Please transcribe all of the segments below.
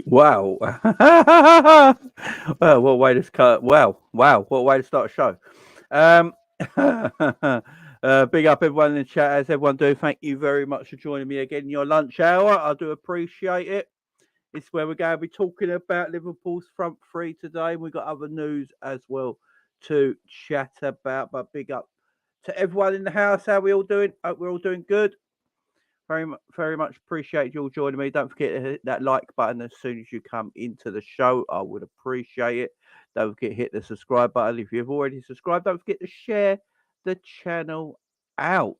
Wow. Well, what way to cut? Wow. What way to start a show? Um, big up everyone in the chat. As everyone do, thank you very much for joining me again in your lunch hour. I do appreciate it. It's where we're going to be talking about Liverpool's front three today. We've got other news as well to chat about. But big up to everyone in the house. How we all doing? Hope we're all doing good. Very much appreciate you all joining me. Don't forget to hit that like button as soon as you come into the show. I would appreciate it. Don't forget to hit the subscribe button if you've already subscribed. Don't forget to share the channel out.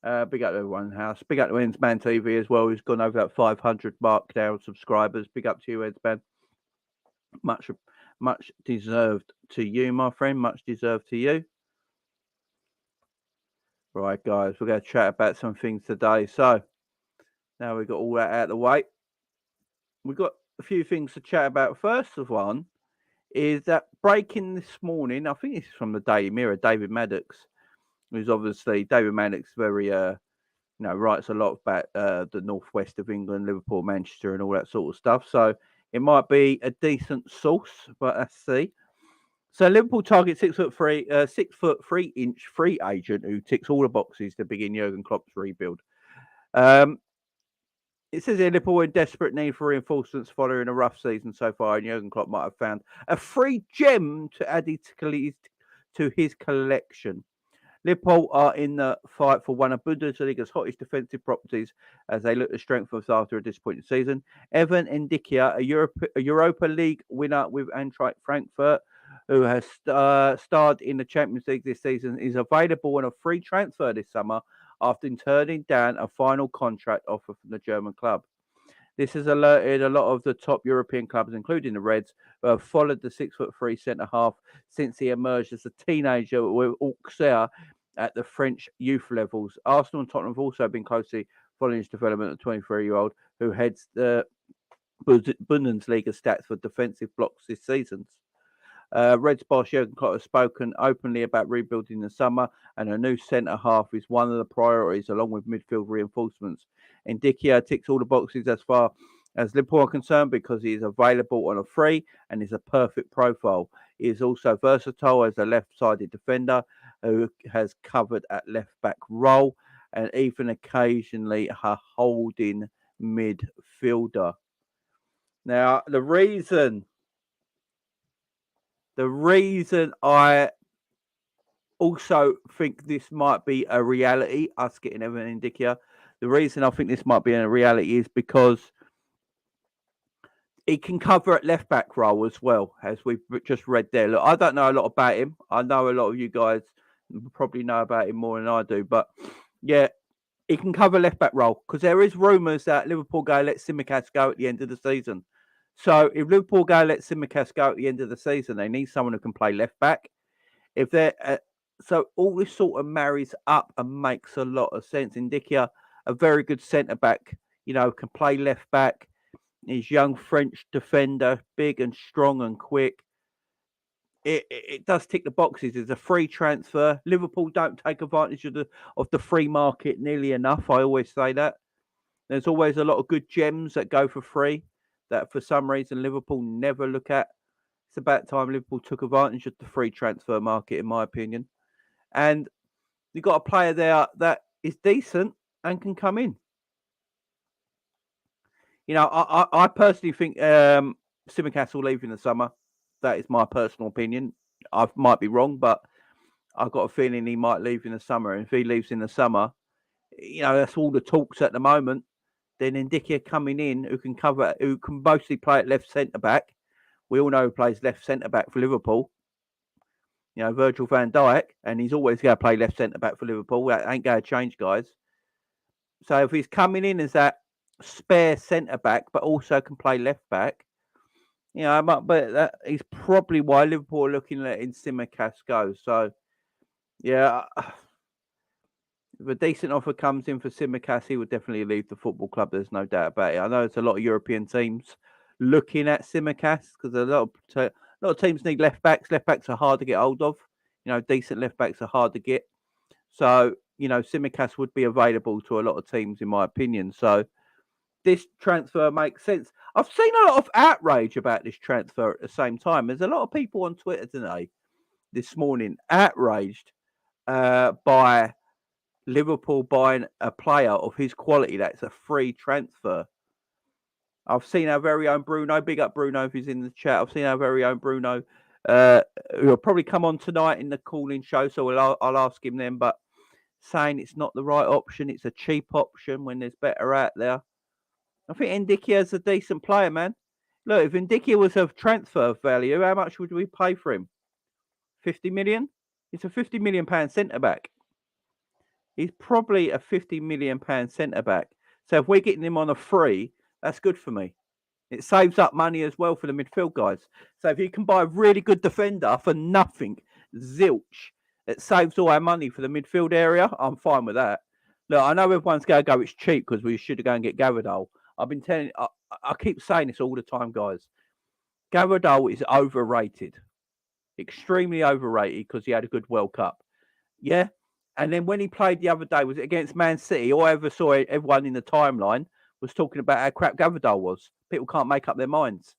Big up to everyone in the house. Big up to Ensman TV as well, who's gone over that 500 mark now on subscribers. Big up to you, Ensman. Much deserved to you, my friend. Much deserved to you. Right, guys, we're going to chat about some things today. So, now we've got all that out of the way. We've got a few things to chat about. First of one is that breaking this morning, I think this is from the Daily Mirror, David Maddox, who's obviously, David Maddox very, writes a lot about the northwest of England, Liverpool, Manchester, and all that sort of stuff. So, it might be a decent source, but let's see. So Liverpool target 6'3" free agent who ticks all the boxes to begin Jurgen Klopp's rebuild. It says here Liverpool in desperate need for reinforcements following a rough season so far, and Jurgen Klopp might have found a free gem to add to his collection. Liverpool are in the fight for one of Bundesliga's hottest defensive properties as they look to strengthen us after a disappointing season. Evan Ndicka, a Europa League winner with Eintracht Frankfurt, who has starred in the Champions League this season, is available on a free transfer this summer after turning down a final contract offer from the German club. This has alerted a lot of the top European clubs, including the Reds, who have followed the 6'3" centre-half since he emerged as a teenager with Auxerre at the French youth levels. Arsenal and Tottenham have also been closely following his development of the 23-year-old, who heads the Bundesliga stats for defensive blocks this season. Reds boss Jurgen Klopp has spoken openly about rebuilding the summer, and a new centre-half is one of the priorities, along with midfield reinforcements. Ndicka ticks all the boxes as far as Liverpool are concerned because he is available on a free and is a perfect profile. He is also versatile as a left-sided defender who has covered at left-back role and even occasionally a holding midfielder. Now, the reason I also think this might be a reality, us getting Evan Ndicka, the reason I think this might be a reality is because he can cover at left back role as well, as we've just read there. Look, I don't know a lot about him. I know a lot of you guys probably know about him more than I do, but yeah, he can cover left back role because there is rumours that Liverpool go let Tsimikas go at the end of the season. So if Liverpool go let Tsimikas go at the end of the season, they need someone who can play left back. If they're so all this sort of marries up and makes a lot of sense. Ndicka, a very good centre back, can play left back. He's young French defender, big and strong and quick. It does tick the boxes. It's a free transfer. Liverpool don't take advantage of the free market nearly enough. I always say that. There's always a lot of good gems that go for free that for some reason Liverpool never look at. It's about time Liverpool took advantage of the free transfer market, in my opinion. And you've got a player there that is decent and can come in. I personally think Tsimikas will leave in the summer. That is my personal opinion. I might be wrong, but I've got a feeling he might leave in the summer. And if he leaves in the summer, that's all the talks at the moment. Then Ndicka coming in, who can mostly play at left centre back. We all know who plays left centre back for Liverpool. Virgil van Dijk, and he's always going to play left centre back for Liverpool. That ain't going to change, guys. So if he's coming in as that spare centre back, but also can play left back, but that is probably why Liverpool are looking at letting Tsimikas go. So, yeah, if a decent offer comes in for Tsimikas, he would definitely leave the football club. There's no doubt about it. I know there's a lot of European teams looking at Tsimikas because a lot of teams need left backs. Left backs are hard to get hold of. Decent left backs are hard to get. So, Tsimikas would be available to a lot of teams, in my opinion. So, this transfer makes sense. I've seen a lot of outrage about this transfer at the same time. There's a lot of people on Twitter this morning, outraged by Liverpool buying a player of his quality that's a free transfer. I've seen our very own Bruno. Big up Bruno if he's in the chat. I've seen our very own Bruno, who will probably come on tonight in the calling show, so I'll ask him then. But saying it's not the right option, it's a cheap option when there's better out there. I think Ndicka is a decent player, man. Look, if Ndicka was of transfer value, how much would we pay for him? 50 million? It's a 50 million pound centre back. He's probably a 50 million pound centre back. So if we're getting him on a free, that's good for me. It saves up money as well for the midfield guys. So if you can buy a really good defender for nothing, zilch, it saves all our money for the midfield area. I'm fine with that. Look, I know everyone's going to go, it's cheap because we should go and get Gavidol. I've been telling, I keep saying this all the time, guys. Gavidol is overrated, extremely overrated because he had a good World Cup. Yeah. And then when he played the other day, was it against Man City? All I ever saw everyone in the timeline was talking about how crap Gavidol was. People can't make up their minds.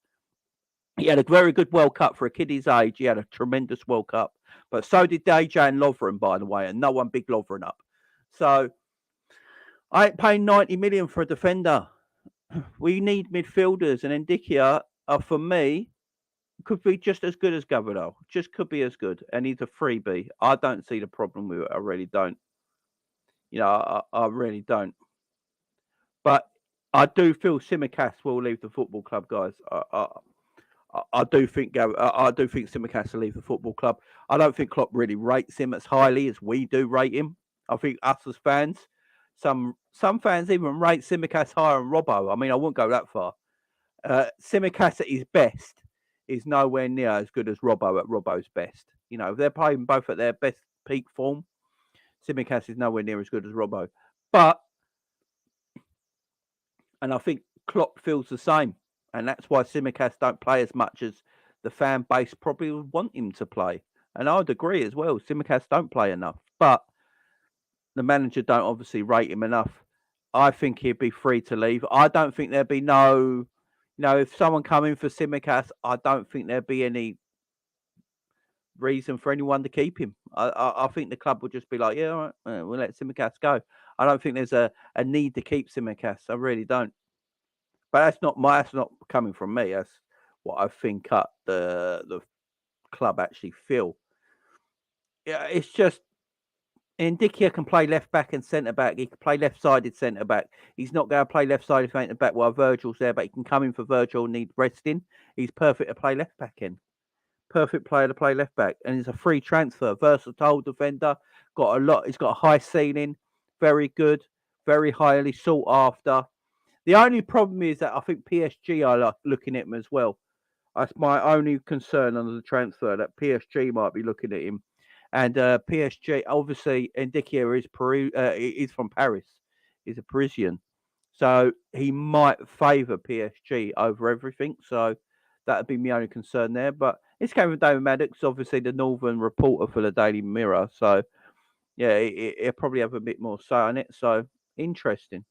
He had a very good World Cup for a kid his age. He had a tremendous World Cup. But so did Dejan and Lovren, by the way, and no one big Lovren up. So I ain't paying 90 million for a defender. We need midfielders, and Ndicka, for me, could be just as good as Gavidol. Just could be as good, and he's a freebie. I don't see the problem with it. I really don't. I really don't. But I do feel Tsimikas will leave the football club, guys. I do think Tsimikas will leave the football club. I don't think Klopp really rates him as highly as we do rate him. I think us as fans, some fans even rate Tsimikas higher than Robbo. I mean, I wouldn't go that far. Tsimikas at his best is nowhere near as good as Robbo at Robbo's best. If they're playing both at their best peak form, Tsimikas is nowhere near as good as Robbo. And I think Klopp feels the same. And that's why Tsimikas don't play as much as the fan base probably would want him to play. And I'd agree as well. Tsimikas don't play enough. But the manager don't obviously rate him enough. I think he'd be free to leave. I don't think there'd be no... if someone come in for Tsimikas, I don't think there'd be any reason for anyone to keep him. I think the club would just be like, yeah, all right, we'll let Tsimikas go. I don't think there's a need to keep Tsimikas. I really don't. But that's not coming from me. That's what I think the club actually feel. Yeah, it's just Ndicka can play left back and centre back. He can play left-sided centre back. He's not going to play left-sided centre back while Virgil's there, but he can come in for Virgil and need resting. He's perfect to play left back in. Perfect player to play left back, and he's a free transfer, versatile defender. He's got a high ceiling, very good, very highly sought after. The only problem is that I think PSG are looking at him as well. That's my only concern under the transfer, that PSG might be looking at him. And PSG, obviously, Ndicka is from Paris. He's a Parisian. So he might favour PSG over everything. So that would be my only concern there. But it's came from David Maddox, obviously the Northern reporter for the Daily Mirror. So, yeah, he'll probably have a bit more say on it. So, interesting.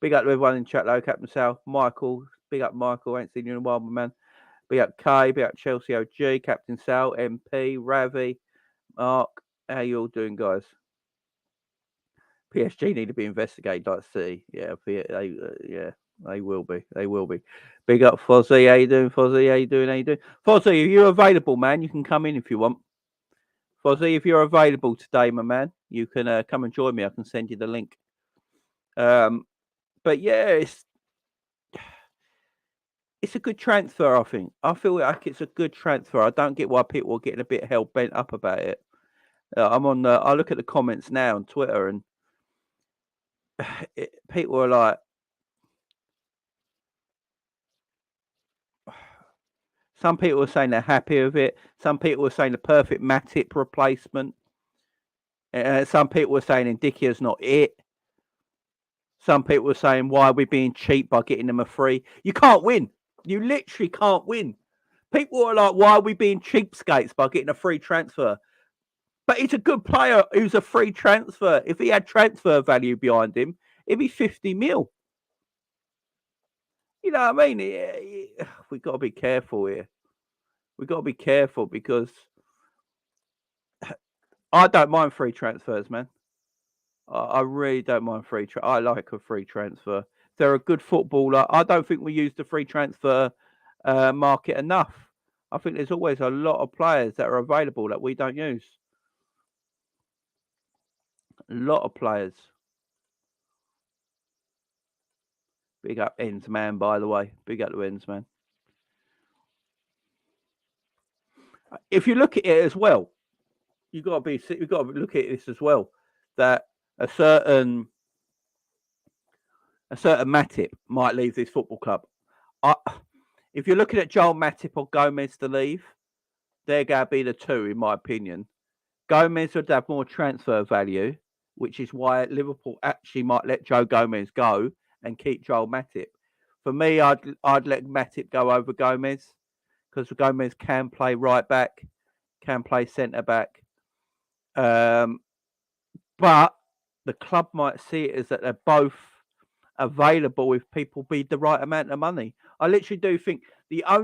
Big up to everyone in chat, though. Captain Sal, Michael. Big up, Michael. Ain't seen you in a while, my man. Big up Kay. Big up Chelsea OG. Captain Sal, MP, Ravi, Mark. How you all doing, guys? PSG need to be investigated like City. Yeah, they will be. They will be. Big up Fozzie. How you doing, Fozzie? How you doing? Fozzie, if you're available, man, you can come in if you want. Fozzie, if you're available today, my man, you can come and join me. I can send you the link. But yeah, it's a good transfer, I think. I feel like it's a good transfer. I don't get why people are getting a bit hell bent up about it. I look at the comments now on Twitter, and people are like, some people are saying they're happy with it. Some people are saying the perfect Matip replacement. Some people are saying Ndicka's not it. Some people are saying, why are we being cheap by getting them a free? You can't win. You literally can't win. People are like, why are we being cheapskates by getting a free transfer? But he's a good player who's a free transfer. If he had transfer value behind him, it'd be 50 mil. You know what I mean? We've got to be careful here. We've got to be careful because I don't mind free transfers, man. I really don't mind I like a free transfer. If they're a good footballer, I don't think we use the free transfer market enough. I think there's always a lot of players that are available that we don't use. A lot of players. Big up Ends man, by the way. Big up to Ends man. If you look at it as well, you've got to look at this as well. That a certain Matip might leave this football club. If you're looking at Joel Matip or Gomez to leave, they're going to be the two, in my opinion. Gomez would have more transfer value, which is why Liverpool actually might let Joe Gomez go and keep Joel Matip. For me, I'd let Matip go over Gomez because Gomez can play right back, can play centre back. But the club might see it as that they're both available if people bid the right amount of money. I literally do think I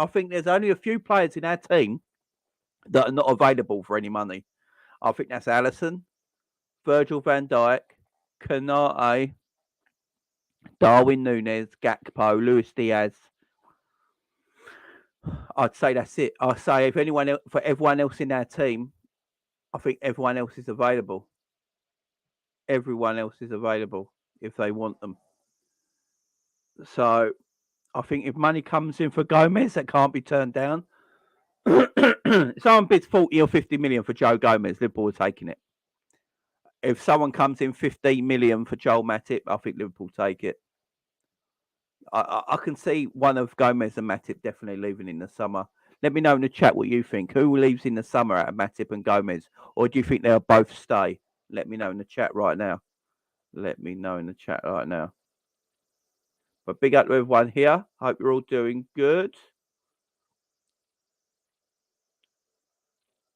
think there's only a few players in our team that are not available for any money. I think that's Alisson, Virgil van Dijk, Konate, Darwin Nunez, Gakpo, Luis Diaz. I'd say that's it. I'd say for everyone else in our team, I think everyone else is available. Everyone else is available if they want them. So I think if money comes in for Gomez, that can't be turned down. If someone bids 40 or 50 million for Joe Gomez, Liverpool are taking it. If someone comes in 15 million for Joel Matip, I think Liverpool take it. I can see one of Gomez and Matip definitely leaving in the summer. Let me know in the chat what you think. Who leaves in the summer out of Matip and Gomez? Or do you think they'll both stay? Let me know in the chat right now. Let me know in the chat right now. But big up to everyone here. Hope you're all doing good.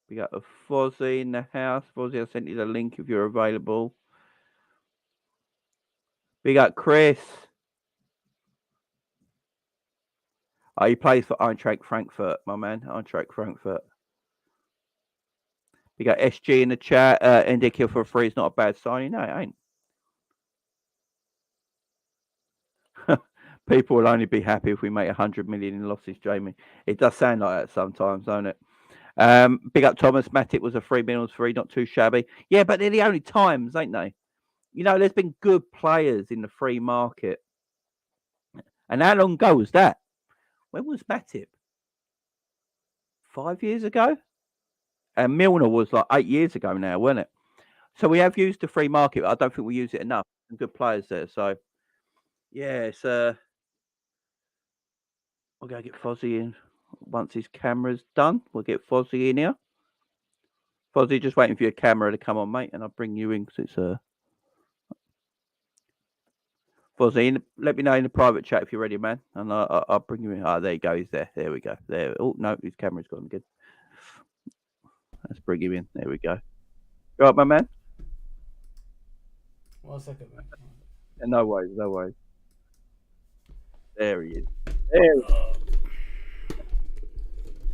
Big up to Fozzie in the house. Fozzie, I sent you the link if you're available. Big up Chris. Oh, he plays for Eintracht Frankfurt, my man. Eintracht Frankfurt. We got SG in the chat. Ndicka for free is not a bad signing. No, it ain't. People will only be happy if we make 100 million in losses, Jamie. It does sound like that sometimes, don't it? Big up Thomas. Matip was a 3 million free, not too shabby. Yeah, but they're the only times, ain't they? You know, there's been good players in the free market. And how long ago was that? When was Matip? 5 years ago? And Milner was like 8 years ago now, wasn't it? So we have used the free market, but I don't think we use it enough. Some good players there. So, yeah, it's... I'll go get Fozzie in once his camera's done. We'll get Fozzie in here. Fozzie, just waiting for your camera to come on, mate, and I'll bring you in because it's... Fozzie, let me know in the private chat if you're ready, man, and I'll bring you in. Oh, there you go. He's there. There we go. There. Oh, no, his camera's gone. Good. Let's bring him in. There we go. You all right, my man? 1 second, man. No worries. No worries. There he is. There he is.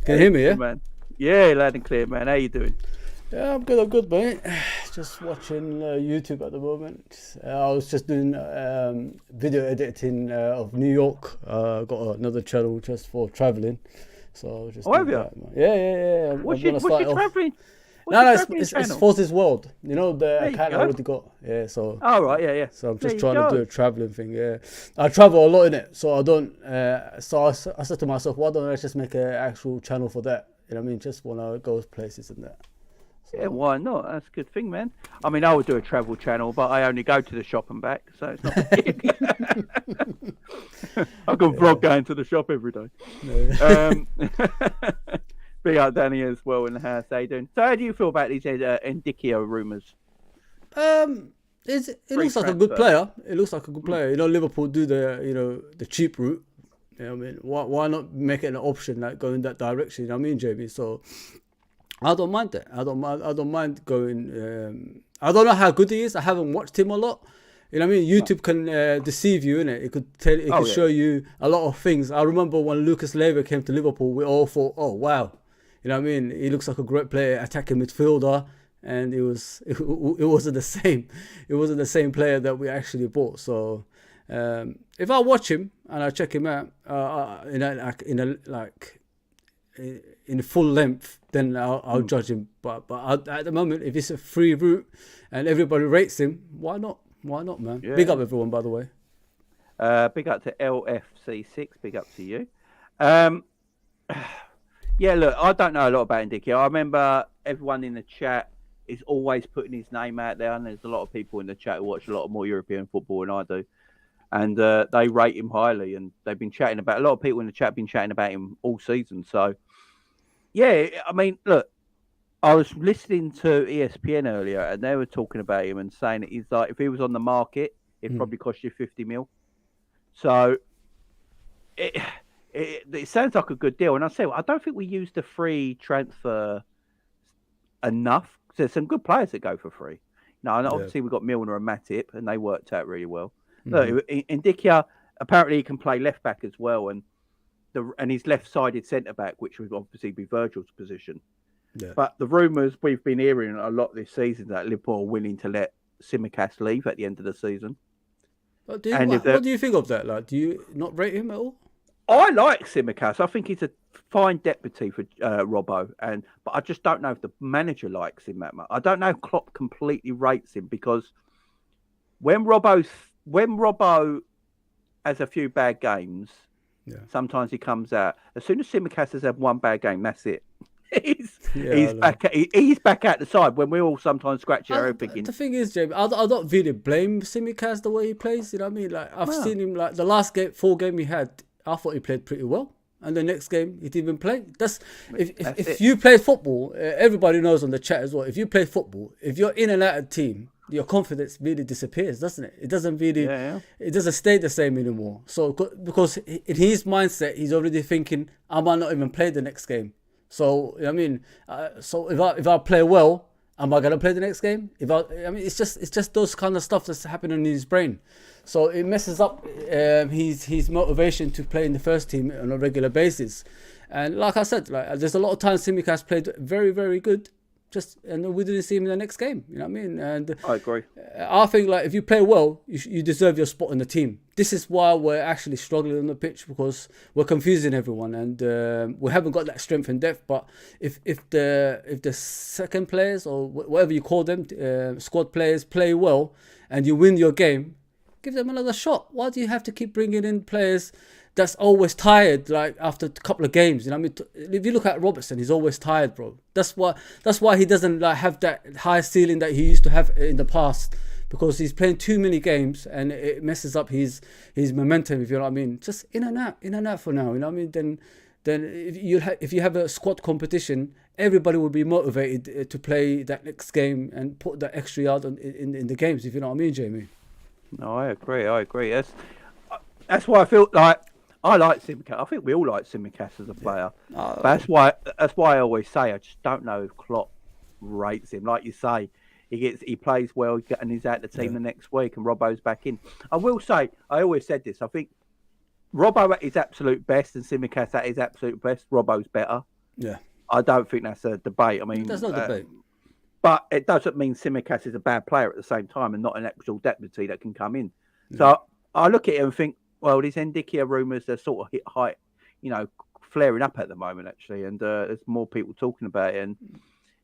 Can you hear me, yeah? Man. Yeah, loud and clear, man. How you doing? Yeah, I'm good, mate. Just watching YouTube at the moment. I was just doing video editing of New York. Got another channel just for traveling. So just have you? that, yeah. What's your traveling? No, it's Fozzie's World. You know the account I already got. Yeah, so. Oh right, yeah. So I'm just trying to do a traveling thing. Yeah, I travel a lot in it, so I don't. So I said to myself, why don't I just make an actual channel for that? You know what I mean? Just want to go places and that. So. Yeah, why not? That's a good thing, man. I mean, I would do a travel channel, but I only go to the shop and back, so it's not big. I can vlog going to the shop every day. No. Big up Danny as well in the house. How you doing? So how do you feel about these Ndicka rumours? It looks like a good player. It looks like a good player. You know, Liverpool do the cheap route. You know what I mean? Why not make it an option, like going that direction? You know what I mean, Jamie? So I don't mind that. I don't mind going. I don't know how good he is. I haven't watched him a lot. You know what I mean? YouTube can deceive you, innit? It could tell, it could show you a lot of things. I remember when Lucas Leiva came to Liverpool, we all thought, oh wow, you know what I mean? He looks like a great player, attacking midfielder, and it wasn't the same. It wasn't the same player that we actually bought. So if I watch him and I check him out in full length, then I'll judge him. But at the moment, if it's a free route and everybody rates him, why not? Why not, man? Yeah. Big up everyone, by the way. Big up to LFC6. Big up to you. Yeah, look, I don't know a lot about Ndicka. I remember everyone in the chat is always putting his name out there, and there's a lot of people in the chat who watch a lot more European football than I do. And they rate him highly, and they've been chatting about, a lot of people in the chat have been chatting about him all season. So, yeah, I mean, look, I was listening to ESPN earlier, and they were talking about him and saying that he's like, if he was on the market, it'd probably cost you 50 mil. So it sounds like a good deal. And I say, well, I don't think we use the free transfer enough. There's some good players that go for free. No, and obviously we've got Milner and Matip, and they worked out really well. Look, Ndicka, apparently he can play left back as well, and he's left-sided centre back, which would obviously be Virgil's position. Yeah. But the rumours we've been hearing a lot this season that Liverpool are willing to let Tsimikas leave at the end of the season. What do you think of that? Like, do you not rate him at all? I like Tsimikas. I think he's a fine deputy for Robbo, but I just don't know if the manager likes him that much. I don't know if Klopp completely rates him, because when Robbo has a few bad games, sometimes he comes out. As soon as Tsimikas has had one bad game, that's it. He's back out the side when we all sometimes scratch our head thinking. The thing is, Jamie, I don't really blame Tsimikas the way he plays. You know what I mean? Like, I've seen him, like the last four game he had, I thought he played pretty well. And the next game, he didn't even play. If you play football, everybody knows on the chat as well, if you play football, if you're in and out of team, your confidence really disappears, doesn't it? It doesn't really, it doesn't stay the same anymore. So, because in his mindset, he's already thinking, I might not even play the next game. So, I mean, if I play well, am I gonna play the next game? It's just those kind of stuff that's happening in his brain. So it messes up his motivation to play in the first team on a regular basis. And like I said, there's a lot of times Tsimikas played very, very good, and we didn't see him in the next game. You know what I mean? And I agree. I think if you play well, you deserve your spot in the team. This is why we're actually struggling on the pitch, because we're confusing everyone, and we haven't got that strength and depth. But if the second players, or whatever you call them, squad players, play well and you win your game, give them another shot. Why do you have to keep bringing in players that's always tired, like after a couple of games? You know what I mean? If you look at Robertson, he's always tired, bro. That's why he doesn't have that high ceiling that he used to have in the past, because he's playing too many games and it messes up his momentum, if you know what I mean. Just in and out for now, you know what I mean? Then if you have a squad competition, everybody will be motivated to play that next game and put that extra yard in the games, if you know what I mean, Jamie. No, I agree. That's why I feel like I like Tsimikas. I think we all like Tsimikas as a player. But that's why I always say I just don't know if Klopp rates him. Like you say, he plays well and he's out the team the next week, and Robbo's back in. I will say, I always said this, I think Robbo at his absolute best and Tsimikas at his absolute best, Robbo's better. Yeah. I don't think that's a debate. I mean, there's no debate. But it doesn't mean Tsimikas is a bad player at the same time and not an actual deputy that can come in. So I look at it and think, well, these Ndicka rumours are sort of hit height, flaring up at the moment, actually. And there's more people talking about it. And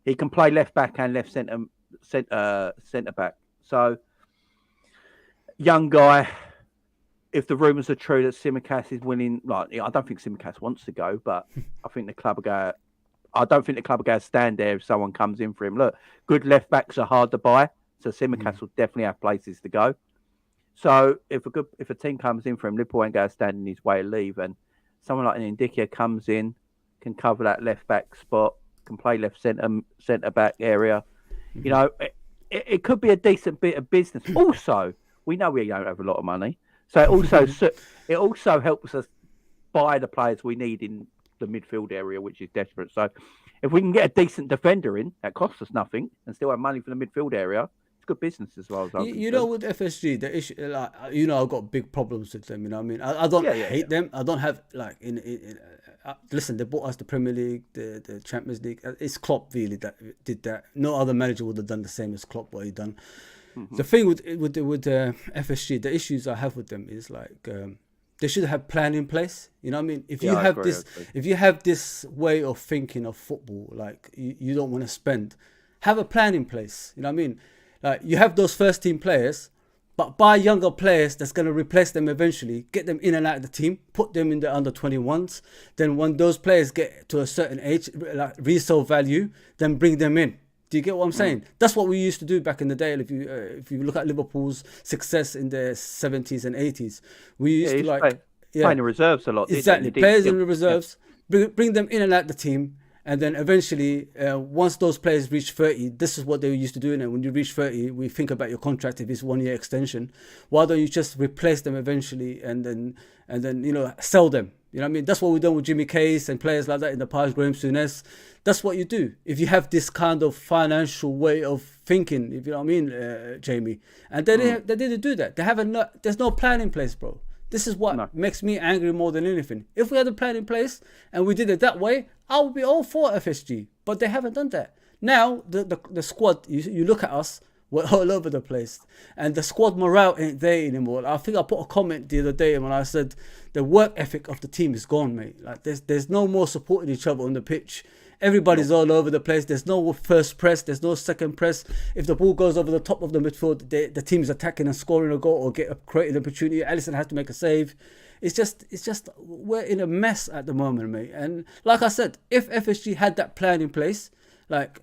he can play left back and left centre back. So, young guy, if the rumours are true that Tsimikas is winning, I don't think Tsimikas wants to go, but I think the club I don't think the club are going to stand there if someone comes in for him. Look, good left backs are hard to buy, so Tsimikas will definitely have places to go. So if a team comes in for him, Liverpool ain't going to stand in his way to leave. And someone like an Ndicka comes in, can cover that left back spot, can play left centre back area. It could be a decent bit of business. Also, we know we don't have a lot of money, so it also helps us buy the players we need in the midfield area, which is desperate. So if we can get a decent defender in that costs us nothing and still have money for the midfield area, it's good business as well as I'm you know, with FSG, the issue, like, you know, I've got big problems with them. You know what I mean? I don't hate them. I don't have like listen, they bought us the Premier League, the Champions League. It's Klopp really that did that. No other manager would have done the same as Klopp what he done. The thing with FSG, the issues I have with them is like they should have plan in place. You know what I mean? If you have if you have this way of thinking of football, like you don't want to spend, have a plan in place. You know what I mean? Like you have those first team players, but buy younger players that's going to replace them eventually, get them in and out of the team, put them in the under 21s. Then when those players get to a certain age, like resale value, then bring them in. Do you get what I'm saying? That's what we used to do back in the day. If you look at Liverpool's success in the 70s and 80s, we used to like playing the reserves a lot. Exactly, players in the reserves, bring them in and out the team, and then eventually, once those players reach 30, this is what they used to do. And when you reach 30, we think about your contract if it's 1 year extension. Why don't you just replace them eventually and then you know, sell them? You know what I mean? That's what we've done with Jimmy Case and players like that in the past, Graham Souness. That's what you do. If you have this kind of financial way of thinking, if you know what I mean, Jamie. And they didn't do that. There's no plan in place, bro. This is what makes me angry more than anything. If we had a plan in place and we did it that way, I would be all for FSG. But they haven't done that. Now, the squad, you look at us, we're all over the place. And the squad morale ain't there anymore. I think I put a comment the other day when I said the work ethic of the team is gone, mate. Like there's no more supporting each other on the pitch. Everybody's all over the place. There's no first press. There's no second press. If the ball goes over the top of the midfield, the team's attacking and scoring a goal or creating an opportunity. Alisson has to make a save. It's just we're in a mess at the moment, mate. And like I said, if FSG had that plan in place, like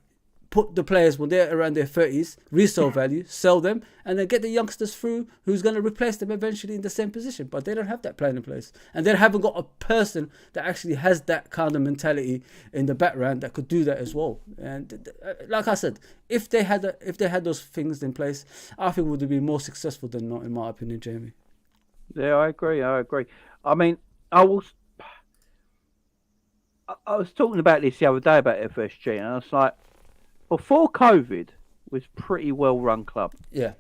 put the players when they're around their 30s, resale value, sell them, and then get the youngsters through who's going to replace them eventually in the same position. But they don't have that plan in place. And they haven't got a person that actually has that kind of mentality in the background that could do that as well. And like I said, if they had those things in place, I think we would be more successful than not, in my opinion, Jamie. Yeah, I agree. I mean, I was talking about this the other day about FSG, and I was like, before COVID, was pretty well run club. Yeah.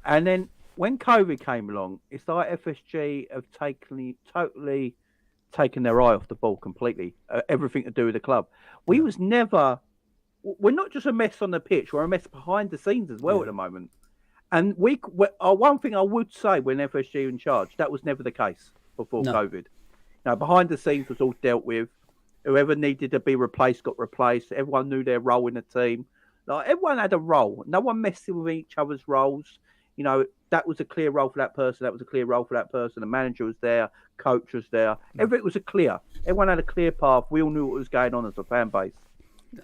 And then when COVID came along, it's like FSG have totally taken their eye off the ball completely. Everything to do with the club. We're not just a mess on the pitch, we're a mess behind the scenes as well at the moment. And one thing I would say when FSG were in charge, that was never the case before COVID. Now, behind the scenes was all dealt with. Whoever needed to be replaced got replaced. Everyone knew their role in the team. Like everyone had a role. No one messing with each other's roles. You know, that was a clear role for that person. That was a clear role for that person. The manager was there. Coach was there. Everything was clear. Everyone had a clear path. We all knew what was going on as a fan base.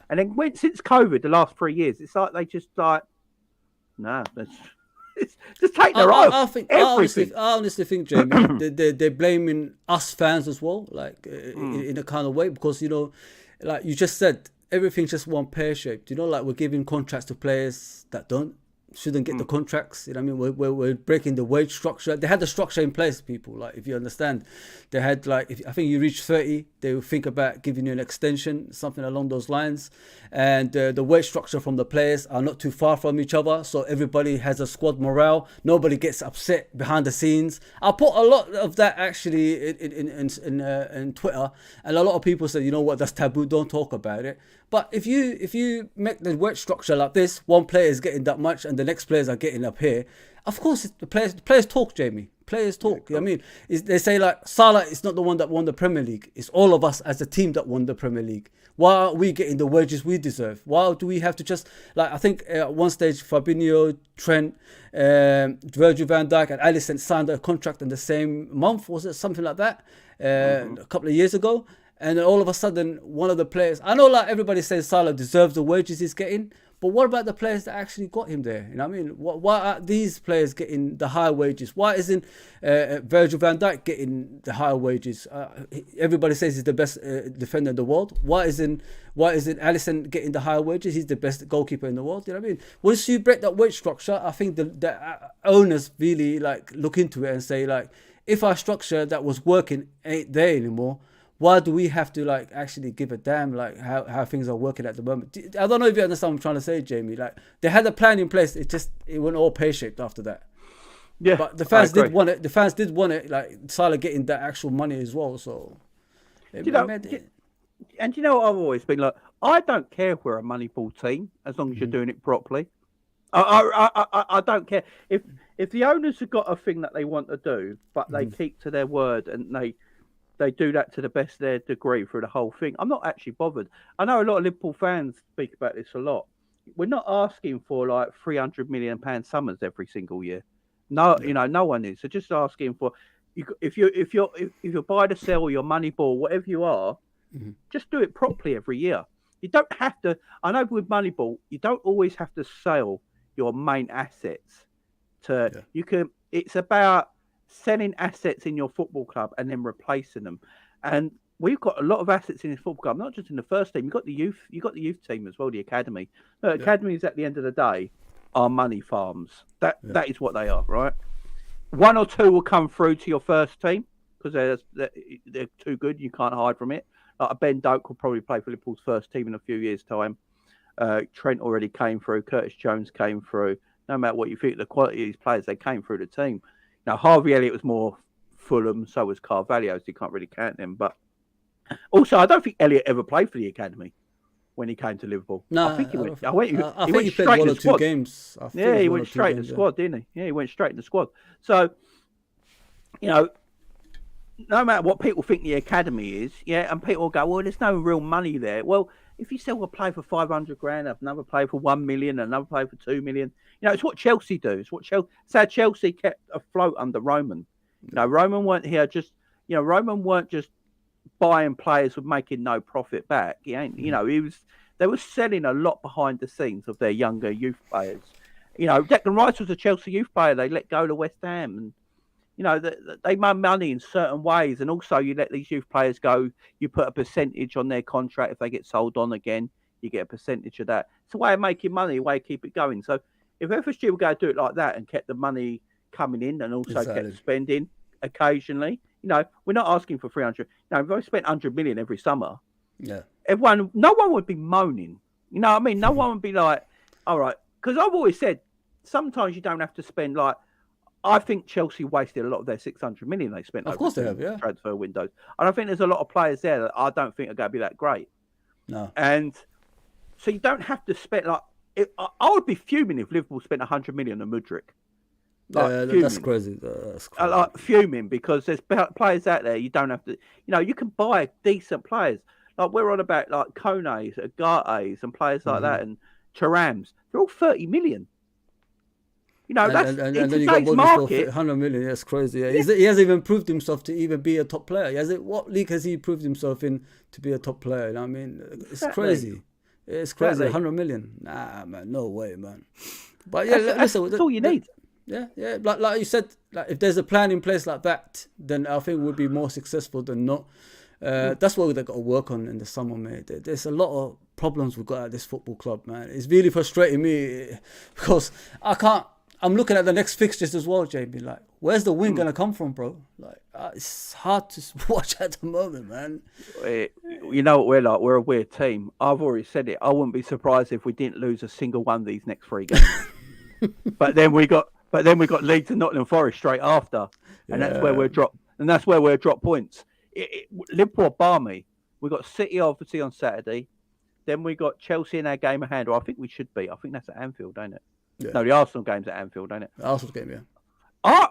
And then since COVID, the last 3 years, it's like they just like, just take their eye off everything. I honestly think, Jamie, they're blaming us fans as well, like in a kind of way, because, you know, like you just said, everything's just one pear-shaped. You know, like we're giving contracts to players that shouldn't get the contracts. You know what I mean? We're breaking the wage structure. They had the structure in place, people. Like, if you understand, they had like, I think you reach 30, they will think about giving you an extension, something along those lines. And the wage structure from the players are not too far from each other, so everybody has a squad morale. Nobody gets upset behind the scenes. I put a lot of that actually in Twitter, and a lot of people said, you know what, that's taboo. Don't talk about it. But if you make the wage structure like this, one player is getting that much and the next players are getting up here, of course the players talk, Jamie. Players talk. I mean, they say like Salah is not the one that won the Premier League. It's all of us as a team that won the Premier League. Why aren't we getting the wages we deserve? Why do we have to just, like, I think at one stage Fabinho, Trent, Virgil van Dijk and Alisson signed a contract in the same month, was it something like that, a couple of years ago? And then all of a sudden, one of the players, I know like everybody says Salah deserves the wages he's getting, but what about the players that actually got him there? You know what I mean? Why are these players getting the higher wages? Why isn't Virgil van Dijk getting the higher wages? Everybody says he's the best defender in the world. Why isn't Alisson getting the higher wages? He's the best goalkeeper in the world. You know what I mean? Once you break that wage structure, I think the owners really like look into it and say like, if our structure that was working ain't there anymore, why do we have to like actually give a damn like how things are working at the moment? I don't know if you understand what I'm trying to say, Jamie. Like they had a plan in place, it went all pear-shaped after that. Yeah, but the fans did want it. The fans did want it, like Salah getting that actual money as well. So, and you know what I've always been like, I don't care if we're a Moneyball team as long as you're doing it properly. I don't care if the owners have got a thing that they want to do, but they keep to their word and they do that to the best of their degree through the whole thing. I'm not actually bothered. I know a lot of Liverpool fans speak about this a lot. We're not asking for like £300 million summers every single year. No, no one is. So just asking for if you're buy to sell or your Moneyball, whatever you are, just do it properly every year. You don't have to. I know with Moneyball, you don't always have to sell your main assets. You can. It's about selling assets in your football club and then replacing them. And we've got a lot of assets in this football club, not just in the first team. You've got the youth team as well, the academy. The academies at the end of the day are money farms. That is what they are, right? One or two will come through to your first team because they're too good. You can't hide from it. Like Ben Doak will probably play for Liverpool's first team in a few years' time. Trent already came through. Curtis Jones came through. No matter what you think, the quality of these players, they came through the team. Now, Harvey Elliott was more Fulham, so was Carvalho, so you can't really count them. But also, I don't think Elliott ever played for the academy when he came to Liverpool. No, I think he went. I think he played one or two games. Yeah, he went straight in the squad, didn't he? Yeah, he went straight in the squad. So, no matter what people think the academy is, and people will go, well, there's no real money there. Well, if you sell a player for 500 grand, another player for 1 million, another player for 2 million, it's what Chelsea do. It's how Chelsea kept afloat under Roman. Roman weren't here Roman weren't just buying players with making no profit back. They were selling a lot behind the scenes of their younger youth players. Declan Rice was a Chelsea youth player. They let go to West Ham and. They made money in certain ways, and also you let these youth players go. You put a percentage on their contract if they get sold on again. You get a percentage of that. It's a way of making money, a way to keep it going. So if FSG would go do it like that and kept the money coming in and also kept spending occasionally, we're not asking for 300. Now, if I spent 100 million every summer, no one would be moaning. You know what I mean? No one would be like, all right, because I've always said sometimes you don't have to spend like. I think Chelsea wasted a lot of their 600 million they spent. Of course they have, transfer windows. And I think there's a lot of players there that I don't think are going to be that great. No. And so you don't have to spend like. I would be fuming if Liverpool spent 100 million on Mudryk. That's crazy. Like fuming because there's players out there you don't have to. You can buy decent players. Like we're on about like Kones, Agates, and players like that, and Thuram's. They're all 30 million. That's and then you got market. 100 million. That's crazy. Yeah. He hasn't even proved himself to even be a top player. What league has he proved himself in to be a top player? I mean, it's crazy. It's crazy. 100 million. Nah, man, no way, man. But that's all you need. Yeah. Like you said, like if there's a plan in place like that, then I think we'll be more successful than not. That's what they've got to work on in the summer, mate. There's a lot of problems we've got at this football club, man. It's really frustrating me because I'm looking at the next fixtures as well, JB. Like, where's the win gonna come from, bro? Like, it's hard to watch at the moment, man. You know what we're like? We're a weird team. I've already said it. I wouldn't be surprised if we didn't lose a single one of these next 3 games. but then we got Leeds and Nottingham Forest straight after, and that's where we're dropped. And that's where we're dropped points. Liverpool are balmy. We got City obviously on Saturday. Then we got Chelsea in our game of hand. Or I think we should be. I think that's at Anfield, ain't it? Yeah. No, the Arsenal game's at Anfield, ain't it? The Arsenal game, yeah. I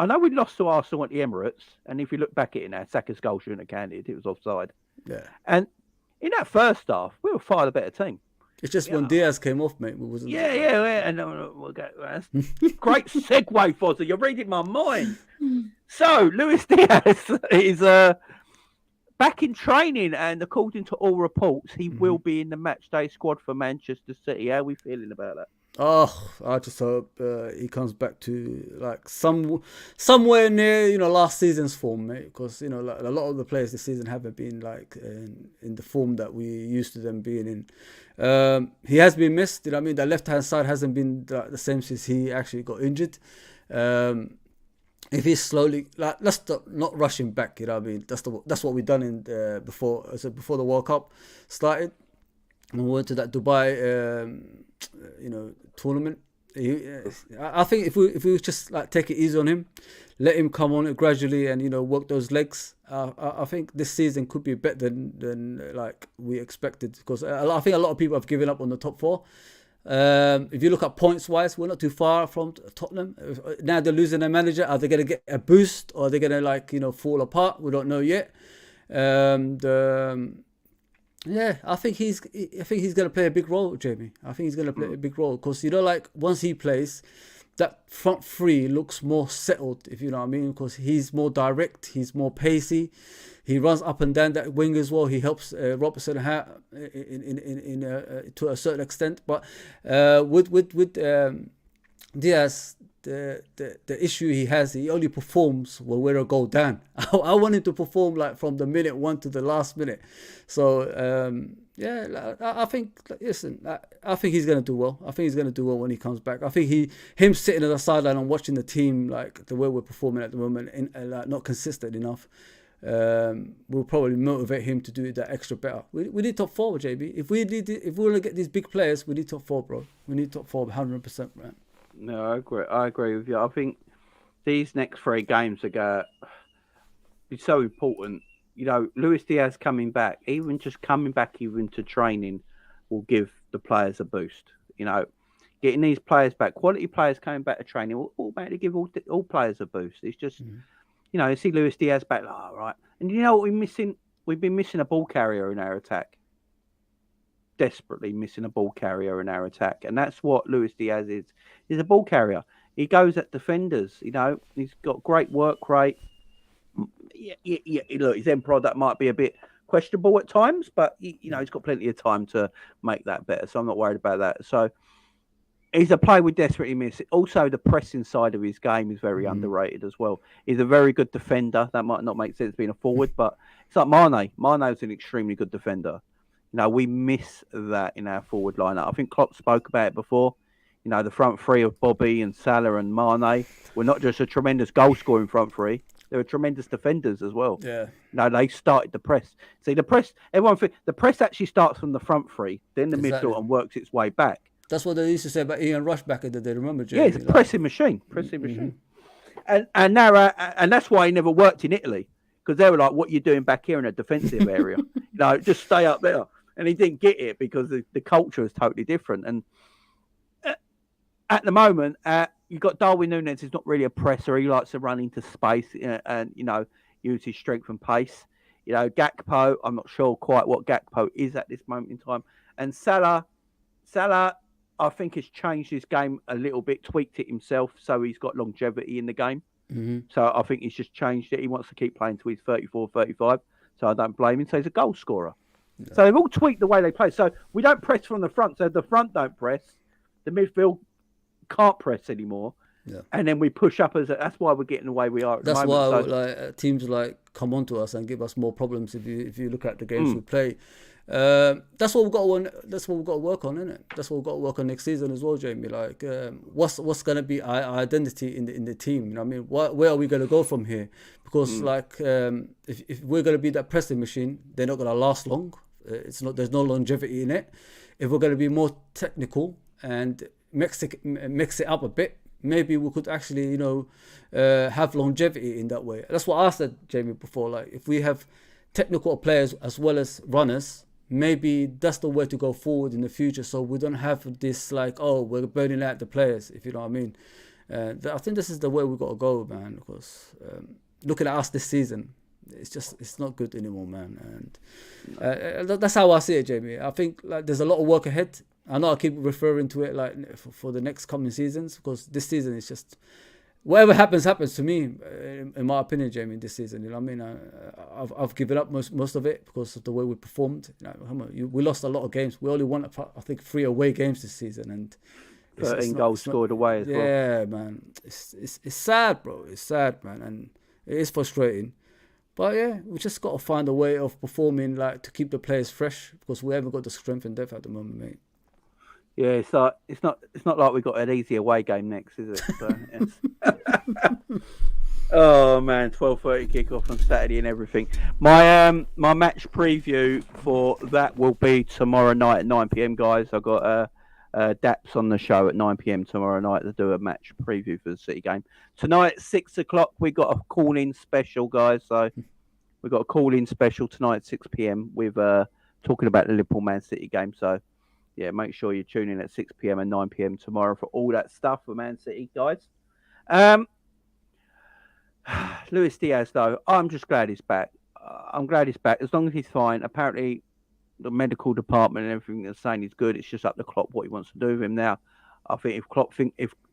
know we lost to Arsenal at the Emirates, and if you look back at it now, Saka's goal shouldn't have counted. It was offside. Yeah. And in that first half, we were far the better team. It's just when Diaz came off, mate. And we'll go. Great segue, Fozzie. You're reading my mind. So, Luis Diaz is back in training, and according to all reports, he will be in the matchday squad for Manchester City. How are we feeling about that? Oh, I just hope he comes back to like somewhere near last season's form, mate. Because like a lot of the players this season haven't been like in the form that we used to them being in. He has been missed. I mean, the left hand side hasn't been the same since he actually got injured. if he's slowly, like, let's not rush him back. You know what I mean? That's what we done in before the World Cup started. And we went to that Dubai, tournament. I think if we just like take it easy on him, let him come on it gradually, and work those legs. I think this season could be better than like we expected, because I think a lot of people have given up on the top four. If you look at points wise, we're not too far from Tottenham. Now they're losing their manager. Are they going to get a boost, or are they going to fall apart? We don't know yet. I think he's going to play a big role, Jamie. I think he's going to play a big role, because once he plays, that front three looks more settled, if you know what I mean, because he's more direct, he's more pacey, he runs up and down that wing as well. He helps Robertson to a certain extent, but with Diaz, the issue he has, he only performs when we're a goal down. I want him to perform like from the minute 1 to the last minute. So I think, listen, I think he's going to do well. I think he's going to do well when he comes back. I think him sitting at the sideline and watching the team, like the way we're performing at the moment, not consistent enough, will probably motivate him to do that extra better. We need top four, JB. If we want to get these big players, we need top four, bro. We need top four 100%, man. No, I agree with you. I think these next 3 games are going to be so important. Luis Diaz coming back, even just coming back even to training, will give the players a boost. Getting these players back, quality players coming back to training, will automatically give all players a boost. It's just, you see Luis Diaz back, all right. And you know what we're missing? We've been missing a ball carrier in our attack. Desperately missing a ball carrier in our attack, and that's what Luis Diaz is. He's a ball carrier. He goes at defenders. He's got great work rate. Yeah. Look, his end product might be a bit questionable at times, but he's got plenty of time to make that better. So I'm not worried about that. So he's a player we desperately miss. Also, the pressing side of his game is very underrated as well. He's a very good defender. That might not make sense being a forward, but it's like Mane. Mane's an extremely good defender. We miss that in our forward lineup. I think Klopp spoke about it before. The front three of Bobby and Salah and Mane were not just a tremendous goal-scoring front three. They were tremendous defenders as well. Yeah. They started the press. See, the press, the press actually starts from the front three, then the midfield, and works its way back. That's what they used to say about Ian Rush back in the day. Remember, Jamie? Yeah, it's a pressing machine. And now, and that's why he never worked in Italy, because they were like, what are you doing back here in a defensive area? Just stay up there. And he didn't get it because the culture is totally different. And at the moment, you've got Darwin Nunez, who's not really a presser. He likes to run into space and, use his strength and pace. Gakpo, I'm not sure quite what Gakpo is at this moment in time. And Salah, I think, has changed his game a little bit, tweaked it himself, so he's got longevity in the game. So I think he's just changed it. He wants to keep playing till he's 34, 35. So I don't blame him. So he's a goal scorer. Yeah. So they've all tweaked the way they play. So we don't press from the front. So the front don't press. The midfield can't press anymore. Yeah. And then we push up that's why we're getting the way we are at the moment. That's why teams come on to us and give us more problems if you look at the games we play. That's what we've got to work on, isn't it? That's what we've got to work on next season as well, Jamie. What's going to be our identity in the team? Where are we going to go from here? Because if we're going to be that pressing machine, they're not going to last long. There's no longevity in it. If we're going to be more technical and mix it up a bit, maybe we could actually have longevity in that way. That's what I said, Jamie, before. If we have technical players as well as runners, maybe that's the way to go forward in the future, so we don't have this we're burning out the players, if you know what I mean. I think this is the way we've got to go, man, because looking at us this season, it's not good anymore, man. And that's how I see it, Jamie. I think there's a lot of work ahead. I know I keep referring to it for the next coming seasons, because this season is just whatever happens to me, in my opinion, Jamie, this season. You know what I mean? I've given up most of it because of the way we performed. We lost a lot of games. We only won, I think, 3 away games this season, and 13 goals scored away as well. Yeah, man. It's sad, bro. It's sad, man, and it is frustrating. But yeah, we just got to find a way of performing to keep the players fresh, because we haven't got the strength and depth at the moment, mate. Yeah, it's not like we've got an easy away game next, is it? So, Oh man, 12:30 kickoff on Saturday and everything. My match preview for that will be tomorrow night at 9 p.m. Guys, I got Daps on the show at 9 p.m. tomorrow night to do a match preview for the City game. Tonight at 6 o'clock we got a call-in special, guys. So we got a call-in special tonight at 6 p.m. with talking about the Liverpool Man City game. So yeah, make sure you tune in at 6 p.m. and 9 p.m. tomorrow for all that stuff for Man City, guys. Luis Diaz, though, I'm just glad he's back. I'm glad he's back. As long as he's fine. Apparently, the medical department and everything is saying he's good. It's just up to Klopp what he wants to do with him now. I think if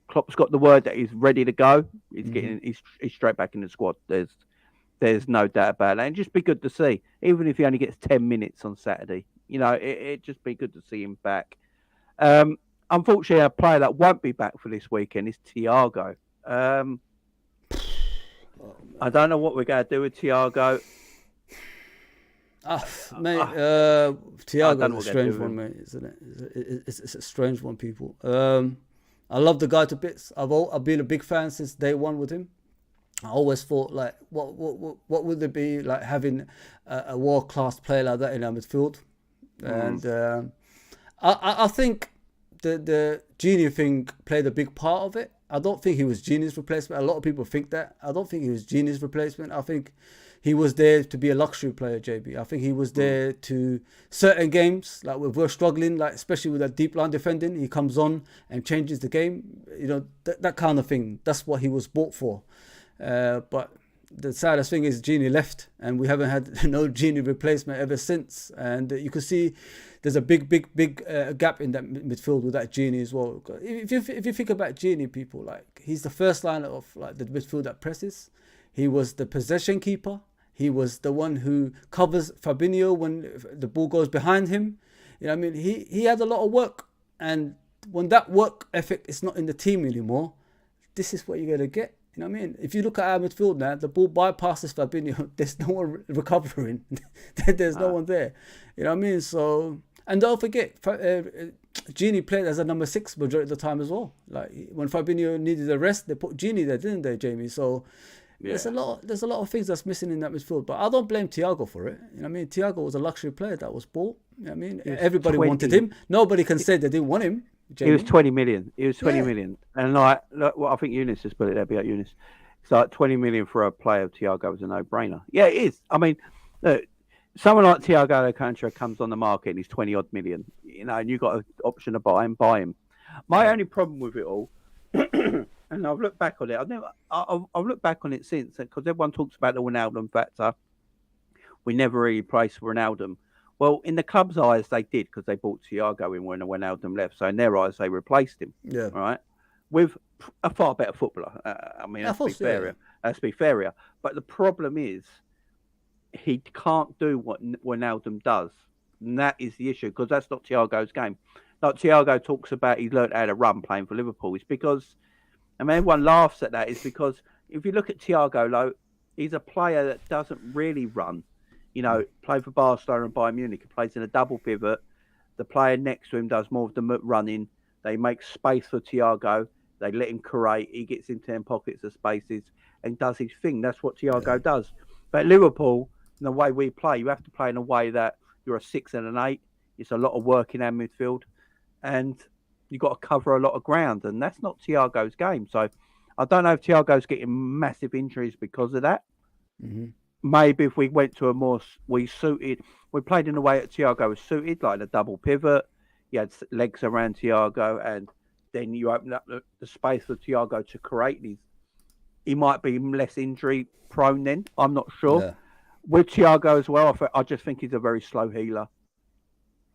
Klopp's got the word that he's ready to go, he's straight back in the squad. There's no doubt about that. And just be good to see, even if he only gets 10 minutes on Saturday. It'd just be good to see him back. Unfortunately, a player that won't be back for this weekend is Thiago. I don't know what we're going to do with Thiago. Mate, Thiago's a strange one, mate, isn't it? It's a strange one, people. I love the guy to bits. I've been a big fan since day one with him. I always thought, like, what would it be like having a world class player like that in our midfield? And I think the Genie thing played a big part of it. I don't think he was Genie's replacement. A lot of people think that. I don't think he was Genie's replacement. I think he was there to be a luxury player, JB. I think he was there to certain games, like we're struggling, like especially with that deep line defending. He comes on and changes the game. That kind of thing. That's what he was bought for. But the saddest thing is Genie left, and we haven't had no Genie replacement ever since. And you can see there's a big gap in that midfield with that Genie as well. If you think about Genie, people, like, he's the first line of like the midfield that presses. He was the possession keeper. He was the one who covers Fabinho when the ball goes behind him. You know what I mean? He had a lot of work, and when that work ethic is not in the team anymore, this is what you're gonna get. You know what I mean? If you look at our midfield now, the ball bypasses Fabinho. There's no one recovering. There's no one there. You know what I mean? So, and don't forget, Genie played as a number 6 majority of the time as well. Like when Fabinho needed a rest, they put Genie there, didn't they, Jamie? So there's a lot of things that's missing in that midfield. But I don't blame Thiago for it. You know what I mean? Thiago was a luxury player that was bought. You know what I mean? Everybody wanted him. Nobody can say they didn't want him. Jamie. He was 20 million. He was 20 million. And like, well, I think Eunice just put it there, be like Eunice. It's like 20 million for a player of Thiago was a no-brainer. Yeah, it is. I mean, look, someone like Thiago Alcantara comes on the market and he's 20 odd million, and you've got an option to buy him. My only problem with it all, and I've looked back on it, I've looked back on it since, because everyone talks about the Wijnaldum factor. We never really priced Wijnaldum. Well, in the club's eyes, they did, because they bought Thiago in when Wijnaldum left. So in their eyes, they replaced him. Yeah. Right. With a far better footballer. I mean, let's be fairer. But the problem is, he can't do what Wijnaldum does. And that is the issue, because that's not Thiago's game. Like Thiago talks about, he's learned how to run playing for Liverpool. It's because, I mean, everyone laughs at that. It's because if you look at Thiago, he's a player that doesn't really run. Played for Barcelona and Bayern Munich. He plays in a double pivot. The player next to him does more of the running. They make space for Thiago. They let him create. He gets into them pockets of spaces and does his thing. That's what Thiago does. But Liverpool, in the way we play, you have to play in a way that you're a 6 and an 8. It's a lot of work in our midfield. And you've got to cover a lot of ground. And that's not Thiago's game. So I don't know if Thiago's getting massive injuries because of that. Mm-hmm. Maybe if we went to we played in a way that Thiago was suited, like a double pivot. You had legs around Thiago, and then you open up the space for Thiago to create. He might be less injury prone then. I'm not sure. Yeah. With Thiago as well, I just think he's a very slow healer.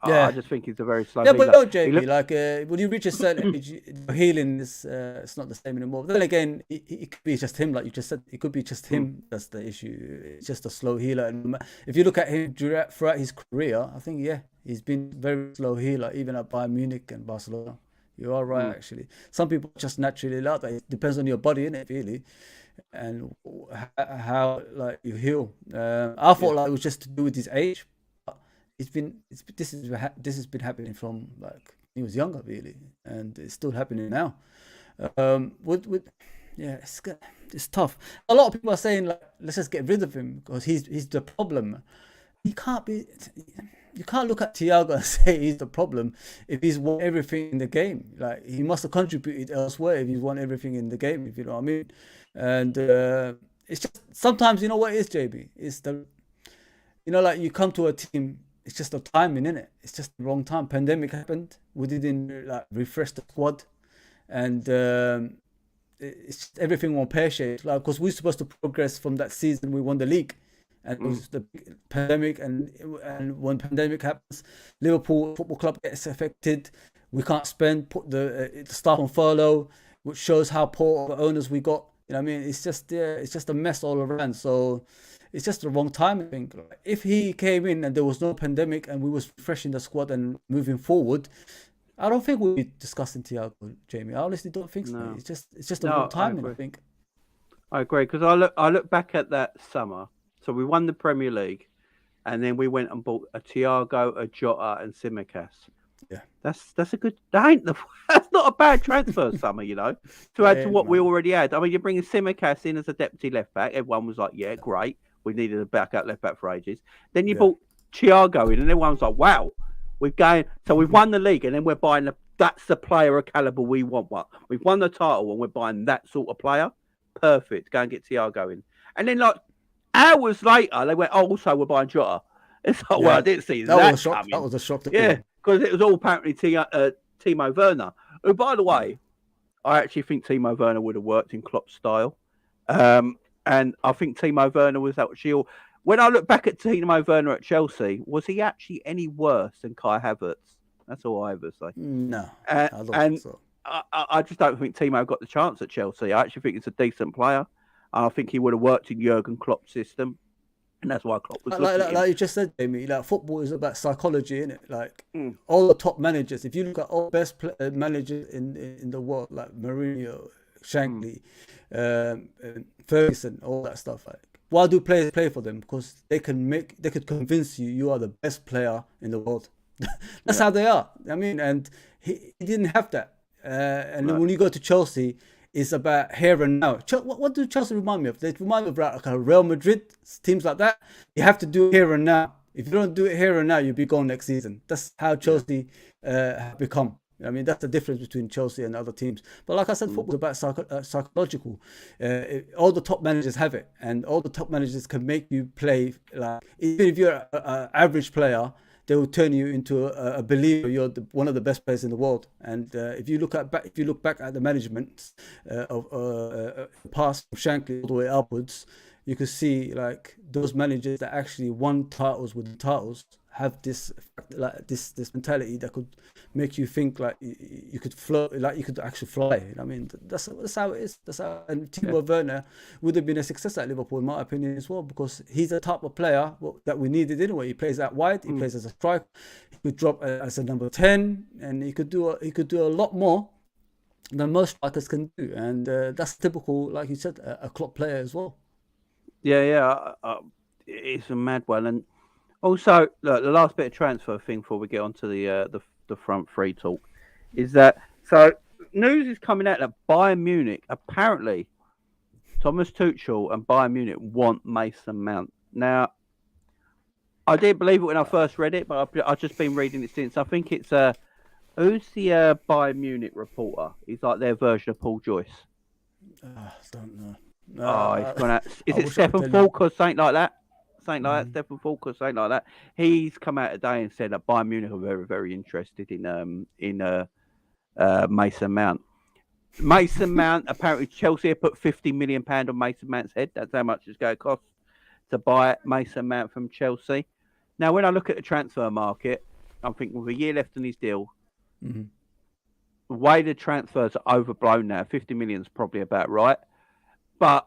Yeah, I just think he's a very slow healer. But no, JB, when you reach a certain age, healing is it's not the same anymore. But then again, it could be just him, like you just said. It could be just him. That's the issue. It's just a slow healer. And if you look at him throughout his career, I think he's been very slow healer, even at Bayern Munich and Barcelona. You are right, actually. Some people just naturally like that. It depends on your body, innit, really, and how like you heal. I thought like it was just to do with his age. This has been happening from like he was younger, really, and it's still happening now. yeah, it's tough. A lot of people are saying like, let's just get rid of him because he's the problem. He can't be. You can't look at Thiago and say he's the problem if he's won everything in the game. Like he must have contributed elsewhere if he's won everything in the game. If you know what I mean. And it's just sometimes you know what it is, JB. It's the like you come to a team. It's just the timing, innit? It's just the wrong time. Pandemic happened. We didn't like refresh the squad, and it's just everything on pear shaped. Like because we're supposed to progress from that season. We won the league. And it was the pandemic, and when pandemic happens, Liverpool Football Club gets affected. We can't put the staff on furlough, which shows how poor the owners we got. You know what I mean? It's just a mess all around. So it's just the wrong time, I think. If he came in and there was no pandemic and we was fresh in the squad and moving forward, I don't think we'd be discussing Thiago, Jamie. I honestly don't think so. No. It's just the wrong timing, I think. I agree because I look back at that summer. So we won the Premier League, and then we went and bought a Thiago, a Jota, and Tsimikas. Yeah, that's a good. That's not a bad transfer summer, to add to what we already had. I mean, you're bringing Tsimikas in as a deputy left back. Everyone was like, "Yeah, great. We needed a backup left back for ages." Then you bought Thiago in, and everyone's like, "Wow, we've won the league, and then we're buying that's the player of caliber we want. What we've won the title, and we're buying that sort of player. Perfect. Go and get Thiago in, and then like." Hours later, they went, also, we're buying Jota. It's like, well, I didn't see that was a shock. coming. That was a shock. Yeah, because it was all apparently Timo Werner. Who, by the way, I actually think Timo Werner would have worked in Klopp's style. And I think Timo Werner was actually... When I look back at Timo Werner at Chelsea, was he actually any worse than Kai Havertz? That's all I ever say. No, I don't think so. I just don't think Timo got the chance at Chelsea. I actually think he's a decent player. I think he would have worked in Jurgen Klopp's system, and that's why Klopp was like you just said, Jamie. Like football is about psychology, isn't it? Like all the top managers. If you look at all the best managers in the world, like Mourinho, Shankly, Ferguson, all that stuff. Like, why do players play for them? Because they could convince you are the best player in the world. That's how they are. I mean, and he didn't have that. When you go to Chelsea. It's about here and now. What do Chelsea remind me of? They remind me of like Real Madrid, teams like that. You have to do it here and now. If you don't do it here and now, you'll be gone next season. That's how Chelsea have become. I mean, that's the difference between Chelsea and other teams. But like I said, football is about psychological. All the top managers have it, and all the top managers can make you play. Like even if you're an average player, they will turn you into a believer. You're one of the best players in the world. And if you look back at the management of past from Shankly all the way upwards, you can see like those managers that actually won titles with the titles have this mentality that could make you think like you could float, like you could actually fly. I mean, that's how it is. And Timo Werner would have been a success at Liverpool, in my opinion, as well, because he's the type of player that we needed anyway. He plays out wide. He plays as a striker. He could drop as a number 10, and he could do a lot more than most strikers can do. And that's typical, like you said, a Klopp player as well. Yeah. It's a mad one. And also, look, the last bit of transfer thing before we get on to the front three talk is that news is coming out that Bayern Munich, apparently Thomas Tuchel and Bayern Munich want Mason Mount. Now, I didn't believe it when I first read it, but I've just been reading it since. I think it's who's the Bayern Munich reporter? He's like their version of Paul Joyce. I don't know. He's gone out. Is it Stephen Falk or something like that? Something like that, Stephen Falk or something like that. He's come out today and said that Bayern Munich are very, very interested in Mason Mount. Mason Mount, apparently Chelsea have put £50 million on Mason Mount's head. That's how much it's going to cost to buy Mason Mount from Chelsea. Now, when I look at the transfer market, I'm thinking with a year left in his deal, the way the transfers are overblown now, 50 million is probably about right. But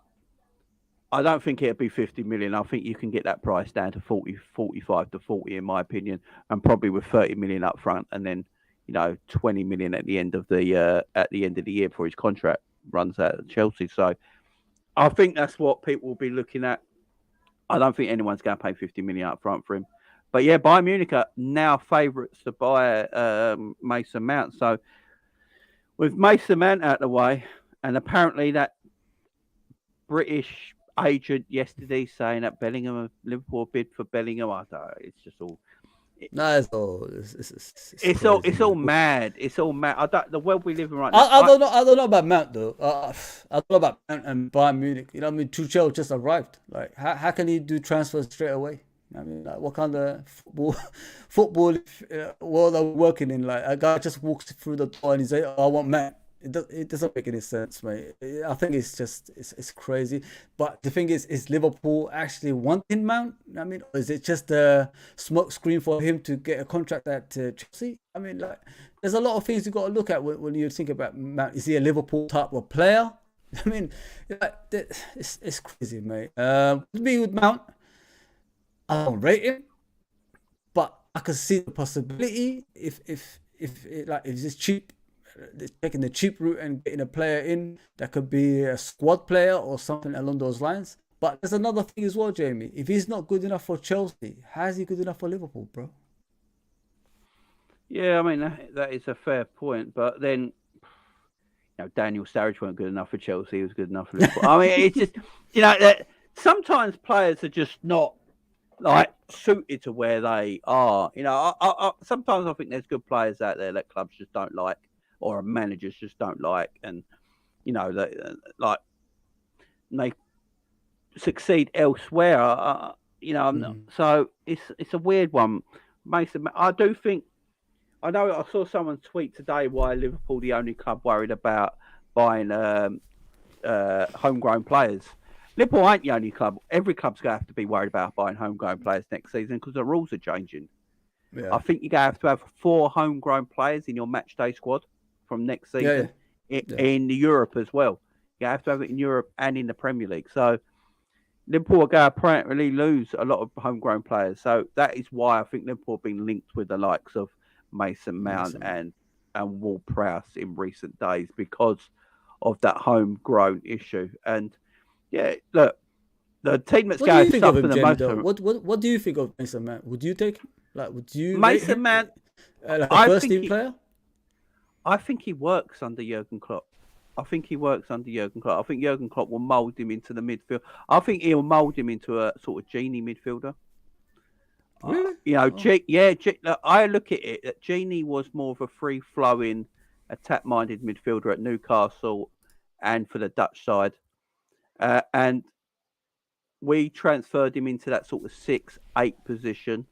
I don't think it'd be 50 million. I think you can get that price down to 45 to 40, in my opinion, and probably with 30 million up front, and then 20 million at the end of the year before his contract runs out at Chelsea. So I think that's what people will be looking at. I don't think anyone's going to pay 50 million up front for him. But yeah, Bayern Munich are now favourites to buy Mason Mount. So with Mason Mount out of the way, and apparently that British agent yesterday saying that Liverpool bid for Bellingham. I don't know, it's just all. No, it's crazy, It's all mad. It's all mad. The world we live in right now. I don't know. I don't know about Mount though. I don't know about Mount and Bayern Munich. You know what I mean? Tuchel just arrived. Like, how can he do transfers straight away? I mean, like, what kind of football world are we working in? Like, a guy just walks through the door and he's like, "Oh, I want Mount." It doesn't make any sense, mate. I think it's crazy. But the thing is Liverpool actually wanting Mount? I mean, or is it just a smoke screen for him to get a contract at Chelsea? I mean, like, there's a lot of things you got to look at when you think about Mount. Is he a Liverpool type of player? I mean, like, it's crazy, mate. Me with Mount, I don't rate him, but I can see the possibility if it's cheap. Taking the cheap route and getting a player in that could be a squad player or something along those lines. But there's another thing as well, Jamie. If he's not good enough for Chelsea, how is he good enough for Liverpool, bro? Yeah, I mean, that is a fair point. But then, Daniel Sturridge weren't good enough for Chelsea. He was good enough for Liverpool. I mean, it's just, that sometimes players are just not like suited to where they are. Sometimes I think there's good players out there that clubs just don't like, or managers just don't like, and they succeed elsewhere. So it's a weird one. Mason, I do think. I know I saw someone tweet today why Liverpool the only club worried about buying homegrown players. Liverpool ain't the only club. Every club's going to have to be worried about buying homegrown players next season because the rules are changing. Yeah. I think you're going to have 4 homegrown players in your match day squad from next season in Europe as well. You have to have it in Europe and in the Premier League. So Liverpool are going to apparently lose a lot of homegrown players. So that is why I think Liverpool have been linked with the likes of Mason Mount and Ward-Prowse in recent days because of that homegrown issue. And look, the team that's going to suffer the most. What do you think of Mason Mount? Would you take Mason Mount like a first team player? I think he works under Jurgen Klopp. I think Jurgen Klopp will mould him into the midfield. I think he'll mould him into a sort of Genie midfielder. Really? I look at it that Genie was more of a free-flowing, attack-minded midfielder at Newcastle and for the Dutch side. And we transferred him into that sort of 6-8 position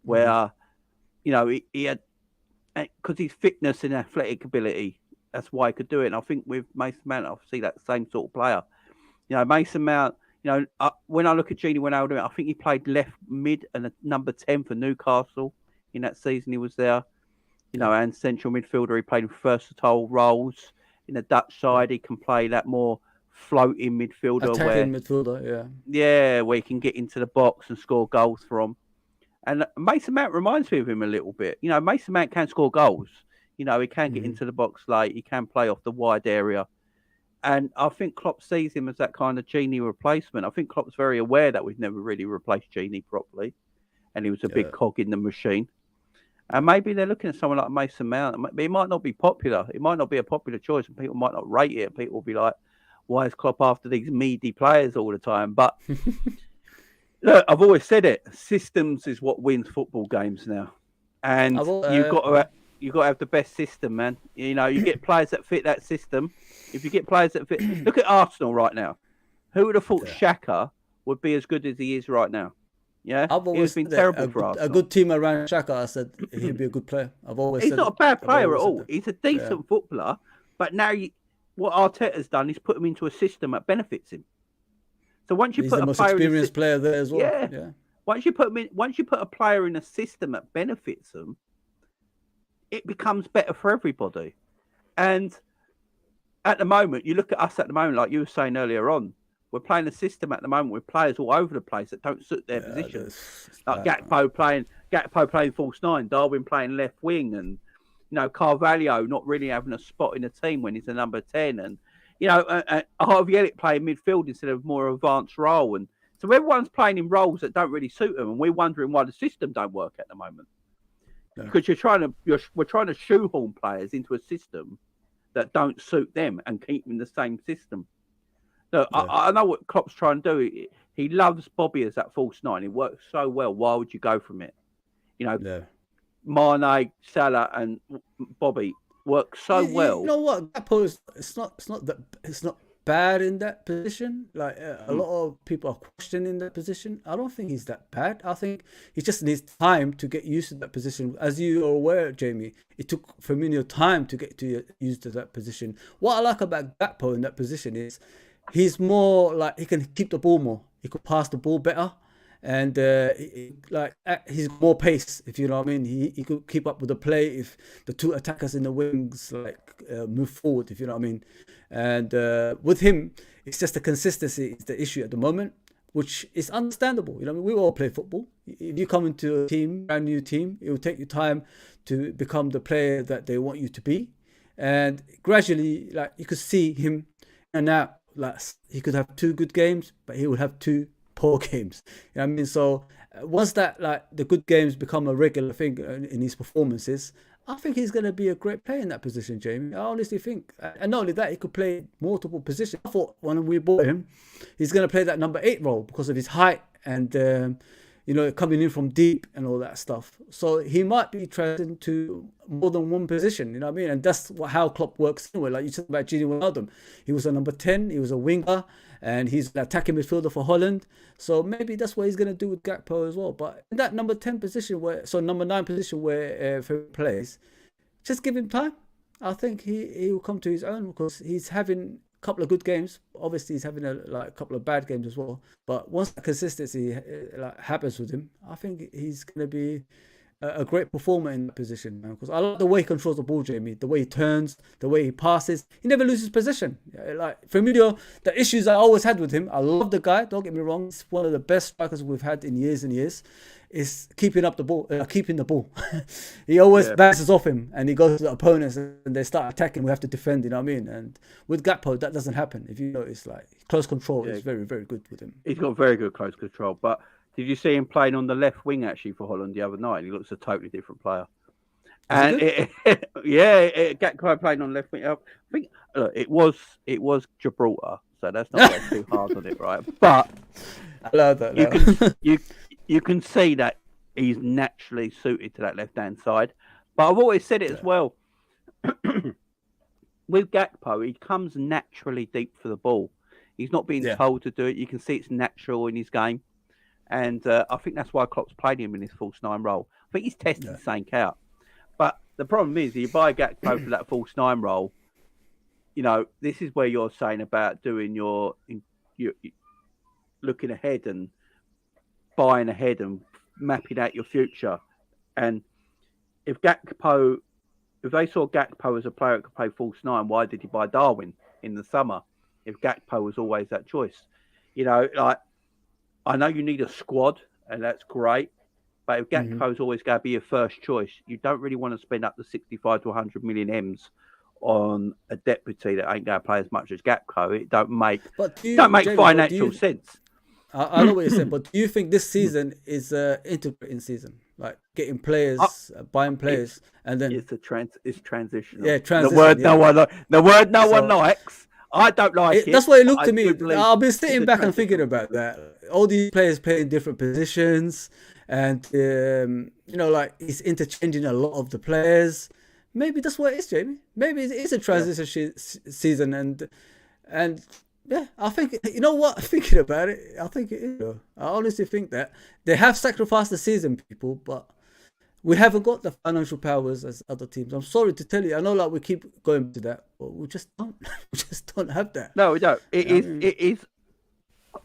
where, he had, because his fitness and athletic ability, that's why he could do it. And I think with Mason Mount, I see that same sort of player. Mason Mount, when I look at Gini Wijnaldum, I think he played left mid and a number 10 for Newcastle in that season he was there. And central midfielder, he played in versatile roles. In the Dutch side, he can play that more floating midfielder. Attacking midfielder, where he can get into the box and score goals from. And Mason Mount reminds me of him a little bit. Mason Mount can score goals. He can get into the box late. He can play off the wide area. And I think Klopp sees him as that kind of Genie replacement. I think Klopp's very aware that we've never really replaced Genie properly. And he was a big cog in the machine. And maybe they're looking at someone like Mason Mount. It might not be popular. It might not be a popular choice. And people might not rate it. People will be like, why is Klopp after these meaty players all the time? But look, I've always said it. Systems is what wins football games now. And you've got to have the best system, man. You get players that fit that system. If you get players that fit... Look at Arsenal right now. Who would have thought Xhaka would be as good as he is right now? Yeah? I've always been terrible for Arsenal. A good team around Xhaka, I said he'd be a good player. He's not a bad player at all. He's a decent footballer. But now what Arteta's done is put him into a system that benefits him. So once you he's put the a most player experienced player there as well. Yeah. Once you put a player in a system that benefits them, it becomes better for everybody. And at the moment, you look at us at the moment, like you were saying earlier on, we're playing a system at the moment with players all over the place that don't suit their positions. Like Gakpo playing false 9, Darwin playing left wing, and Carvalho not really having a spot in the team when he's a number 10, and Harvey Elliott playing midfield instead of more advanced role, and so everyone's playing in roles that don't really suit them, and we're wondering why the system don't work at the moment. Because we're trying to shoehorn players into a system that don't suit them and keep them in the same system. Look, I know what Klopp's trying to do. He loves Bobby as that false nine. It works so well. Why would you go from it? Mane, Salah, and Bobby work so well. You know what? Gakpo is it's not bad in that position. Like a lot of people are questioning that position. I don't think he's that bad. I think he just needs time to get used to that position. As you are aware, Jamie, it took Firmino time to get used to that position. What I like about Gakpo in that position is he's more like he can keep the ball more. He could pass the ball better. And he's more pace, if you know what I mean. He could keep up with the play if the two attackers in the wings move forward, if you know what I mean. And with him, it's just the consistency is the issue at the moment, which is understandable. You know, I mean, we all play football. If you come into a team, brand new team, it will take you time to become the player that they want you to be. And gradually, like you could see him, and now he could have 2 good games, but he would have 2 poor games. You know what I mean? So once that the good games become a regular thing in his performances, I think he's going to be a great player in that position, Jamie. I honestly think. And not only that, he could play multiple positions. I thought when we bought him, he's going to play that number 8 role because of his height and coming in from deep and all that stuff. So he might be transferred to more than one position, you know what I mean? And that's how Klopp works anyway. Like you talk about Wijnaldum, he was a number 10, he was a winger, and he's an attacking midfielder for Holland. So maybe that's what he's going to do with Gakpo as well. But in that number 10 position, number 9 position where he plays, just give him time. I think he will come to his own because he's having a couple of good games. Obviously, he's having a couple of bad games as well. But once that consistency happens with him, I think he's going to be a great performer in that position, man. Because I like the way he controls the ball, Jamie. The way he turns, the way he passes. He never loses possession. Like Firmino, the issues I always had with him. I love the guy. Don't get me wrong. He's one of the best strikers we've had in years and years. Is keeping the ball. He always bounces off him, and he goes to the opponents, and they start attacking. We have to defend. You know what I mean? And with Gakpo, that doesn't happen. If you notice, like close control is very, very good with him. He's got very good close control, but. Did you see him playing on the left wing actually for Holland the other night? He looks a totally different player. And Gakpo playing on left wing. I think it was Gibraltar, so that's not going too hard on it, right? But I love that. You can see that he's naturally suited to that left hand side. But I've always said it as well. With Gakpo, he comes naturally deep for the ball. He's not being told to do it. You can see it's natural in his game. And I think that's why Klopp's played him in his false 9 role. I think he's tested something out. But the problem is, you buy Gakpo for that false 9 role, you know, this is where you're saying about doing your looking ahead and buying ahead and mapping out your future. And if they saw Gakpo as a player that could play false 9, why did he buy Darwin in the summer? If Gakpo was always that choice, you know, like. I know you need a squad, and that's great. But if Gakpo's always going to be your first choice, you don't really want to spend up to 65 to 100 million M's on a deputy that ain't going to play as much as Gakpo. It don't make financial sense. I know what you said, but do you think this season is an integrating season? Like getting players, buying players, and then it's transitional. Yeah, transition. The word no one likes. I don't like it. That's what it looked to me. I've been sitting back and thinking about that. All these players playing different positions, and he's interchanging a lot of the players. Maybe that's what it is, Jamie. Maybe it is a transition season, and yeah, I think you know what. Thinking about it, I think it is. I honestly think that they have sacrificed the season, people, but. We haven't got the financial powers as other teams. I'm sorry to tell you. I know, like we keep going to that, but we just don't. We just don't have that. No, we don't. It is.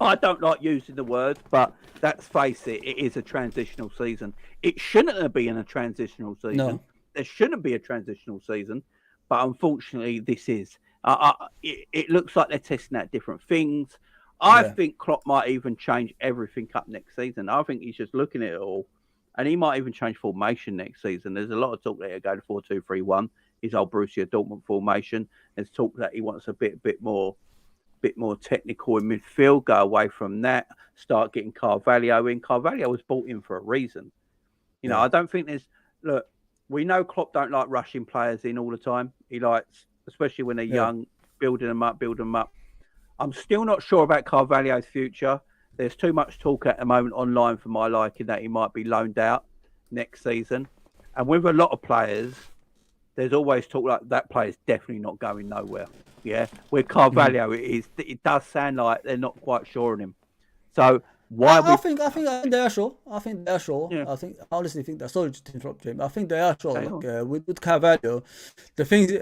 I don't like using the word, but let's face it. It is a transitional season. It shouldn't have been a transitional season. No. There shouldn't be a transitional season, but unfortunately, this is. It looks like they're testing out different things. I think Klopp might even change everything up next season. I think he's just looking at it all. And he might even change formation next season. There's a lot of talk that he'll go to 4-2-3-1, his old Borussia Dortmund formation. There's talk that he wants a bit more technical in midfield, go away from that, start getting Carvalho in. Carvalho was brought in for a reason. You know, I don't think look, we know Klopp don't like rushing players in all the time. He likes, especially when they're young, building them up. I'm still not sure about Carvalho's future. There's too much talk at the moment online for my liking that he might be loaned out next season. And with a lot of players, there's always talk like that player's definitely not going nowhere. Yeah, with Carvalho, it does sound like they're not quite sure on him. So why I think they are sure. I think they are sure. Yeah. I honestly think that. Sorry to interrupt, James. I think they are sure. With Carvalho, the things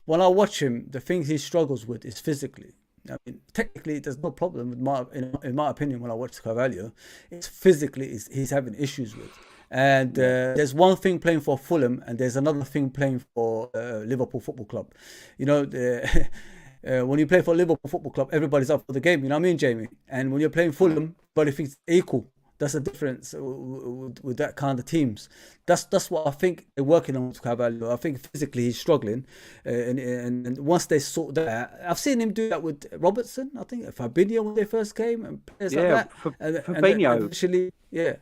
when I watch him, the things he struggles with is physically. I mean, technically, there's no problem with in my opinion when I watch Carvalho. It's physically he's having issues with. And there's one thing playing for Fulham, and there's another thing playing for Liverpool Football Club. You know, when you play for Liverpool Football Club, everybody's up for the game. You know what I mean, Jamie? And when you're playing Fulham, but if it's equal, that's the difference with that kind of teams. That's what I think they're working on with Carvalho. I think physically he's struggling, and once they sort that, I've seen him do that with Robertson. I think Fabinho when they first came, and players like that. Fabinho. Eventually, yeah.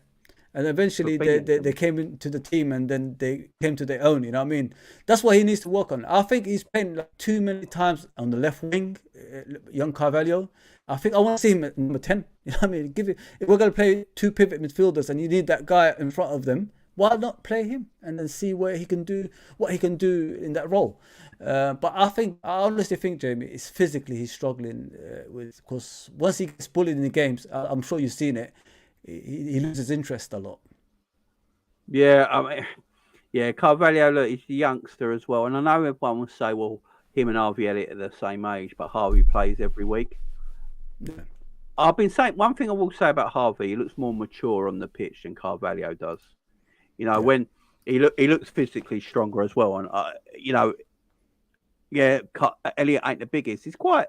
And eventually they came into the team, and then they came to their own, you know what I mean? That's what he needs to work on. I think he's playing like too many times on the left wing, young Carvalho. I think I want to see him at number 10. You know what I mean? If we're going to play two pivot midfielders and you need that guy in front of them, why not play him and then see what he can do in that role? But I honestly think, Jamie, it's physically he's struggling with, because once he gets bullied in the games, I'm sure you've seen it, he loses interest a lot. Yeah, I mean, Carvalho, look, he's a youngster as well. And I know everyone will say, well, him and Harvey Elliott are the same age, but Harvey plays every week. Yeah. I've been saying, one thing I will say about Harvey, he looks more mature on the pitch than Carvalho does. You know, when he looks physically stronger as well. And, Elliott ain't the biggest. He's quite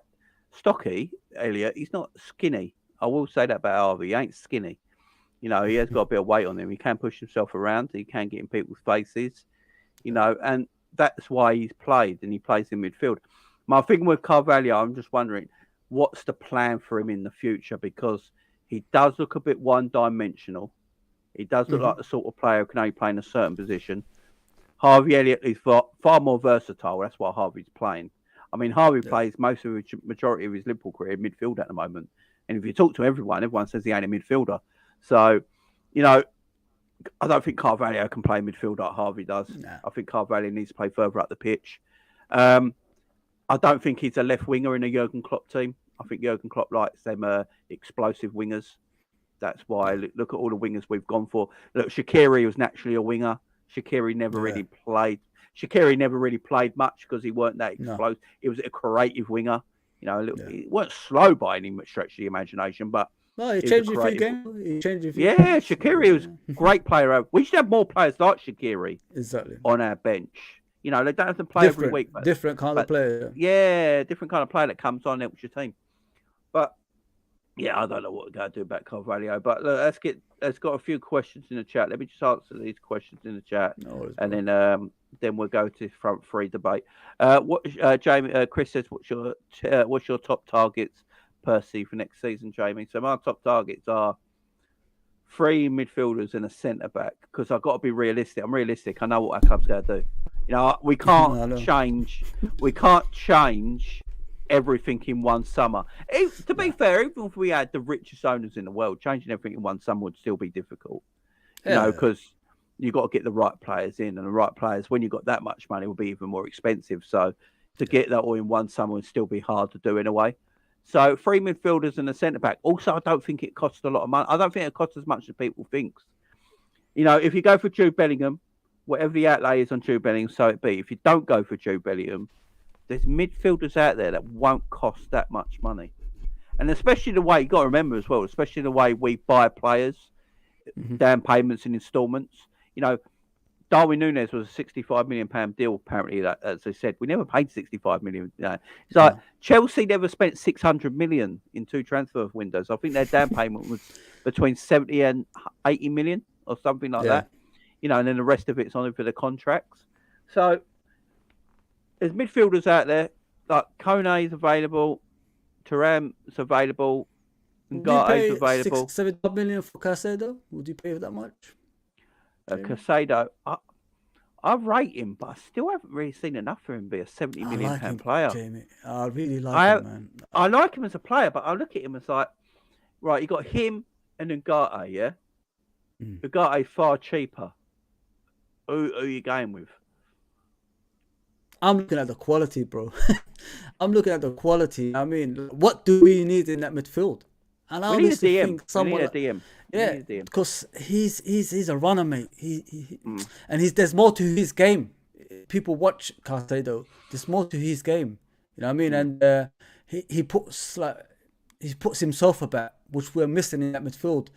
stocky, Elliott. He's not skinny. I will say that about Harvey. He ain't skinny. You know, he has got a bit of weight on him. He can push himself around. He can get in people's faces, you know, and that's why he's played, and he plays in midfield. My thing with Carvalho, I'm just wondering, what's the plan for him in the future? Because he does look a bit one-dimensional. He does look like the sort of player who can only play in a certain position. Harvey Elliott is far more versatile. That's why Harvey's playing. I mean, Harvey plays most of the majority of his Liverpool career in midfield at the moment. And if you talk to everyone says he ain't a midfielder. So, you know, I don't think Carvalho can play midfield like Harvey does. No. I think Carvalho needs to play further up the pitch. I don't think he's a left winger in a Jurgen Klopp team. I think Jurgen Klopp likes them explosive wingers. That's why, look at all the wingers we've gone for. Look, Shaqiri was naturally a winger. Shaqiri never really played. Shaqiri never really played much because he weren't that explosive. No. He was a creative winger. You know, he weren't slow by any stretch of the imagination, but he changed a few games. Shaqiri was a great player. We should have more players like Shaqiri on our bench. You know, they don't have to play every week. But different kind of player. Yeah, different kind of player that comes on, helps your team. But yeah, I don't know what we're going to do about Carvalho. But look, let's got a few questions in the chat. Let me just answer these questions in the chat, and then we'll go to front three debate. Jamie? Chris says, what's your top targets per se for next season, Jamie? So my top targets are 3 midfielders and a centre back, because I've got to be realistic. I'm realistic. I know what our club's going to do. You know, we can't change. We can't change everything in one summer. To be fair, even if we had the richest owners in the world, changing everything in one summer would still be difficult. You know, because you've got to get the right players in, and the right players, when you've got that much money, will be even more expensive. So to get that all in one summer would still be hard to do in a way. So 3 midfielders and a centre back. Also, I don't think it costs a lot of money. I don't think it costs as much as people think. You know, if you go for Jude Bellingham, whatever the outlay is on Jude Bellingham, so it be. If you don't go for Jude Bellingham, there's midfielders out there that won't cost that much money. And especially the way, you got to remember as well, especially the way we buy players, down payments and instalments. You know, Darwin Nunez was a £65 million deal, apparently, as I said. We never paid £65 million. You know. It's like Chelsea never spent £600 million in 2 transfer windows. I think their down payment was between 70 and 80 million or something like that. You know, and then the rest of it's on for the contracts. So there's midfielders out there, like Kone's available, Thuram's available, Ngate's available. 7 million for Caicedo? Would you pay that much? Caicedo, I rate him, but I still haven't really seen enough for him to be a 70 I million like pound him, player. Jamie. I really like him, man. I like him as a player, but I look at him as like, right, you got him and Ndicka, yeah? Ndicka is far cheaper. Who are you going with? I'm looking at the quality, bro. I'm looking at the quality. I mean, what do we need in that midfield? And I honestly think someone, we need a DM. Yeah, because he's a runner, mate. And there's more to his game. People watch Caicedo. There's more to his game. You know what I mean? And he puts himself about, which we're missing in that midfield.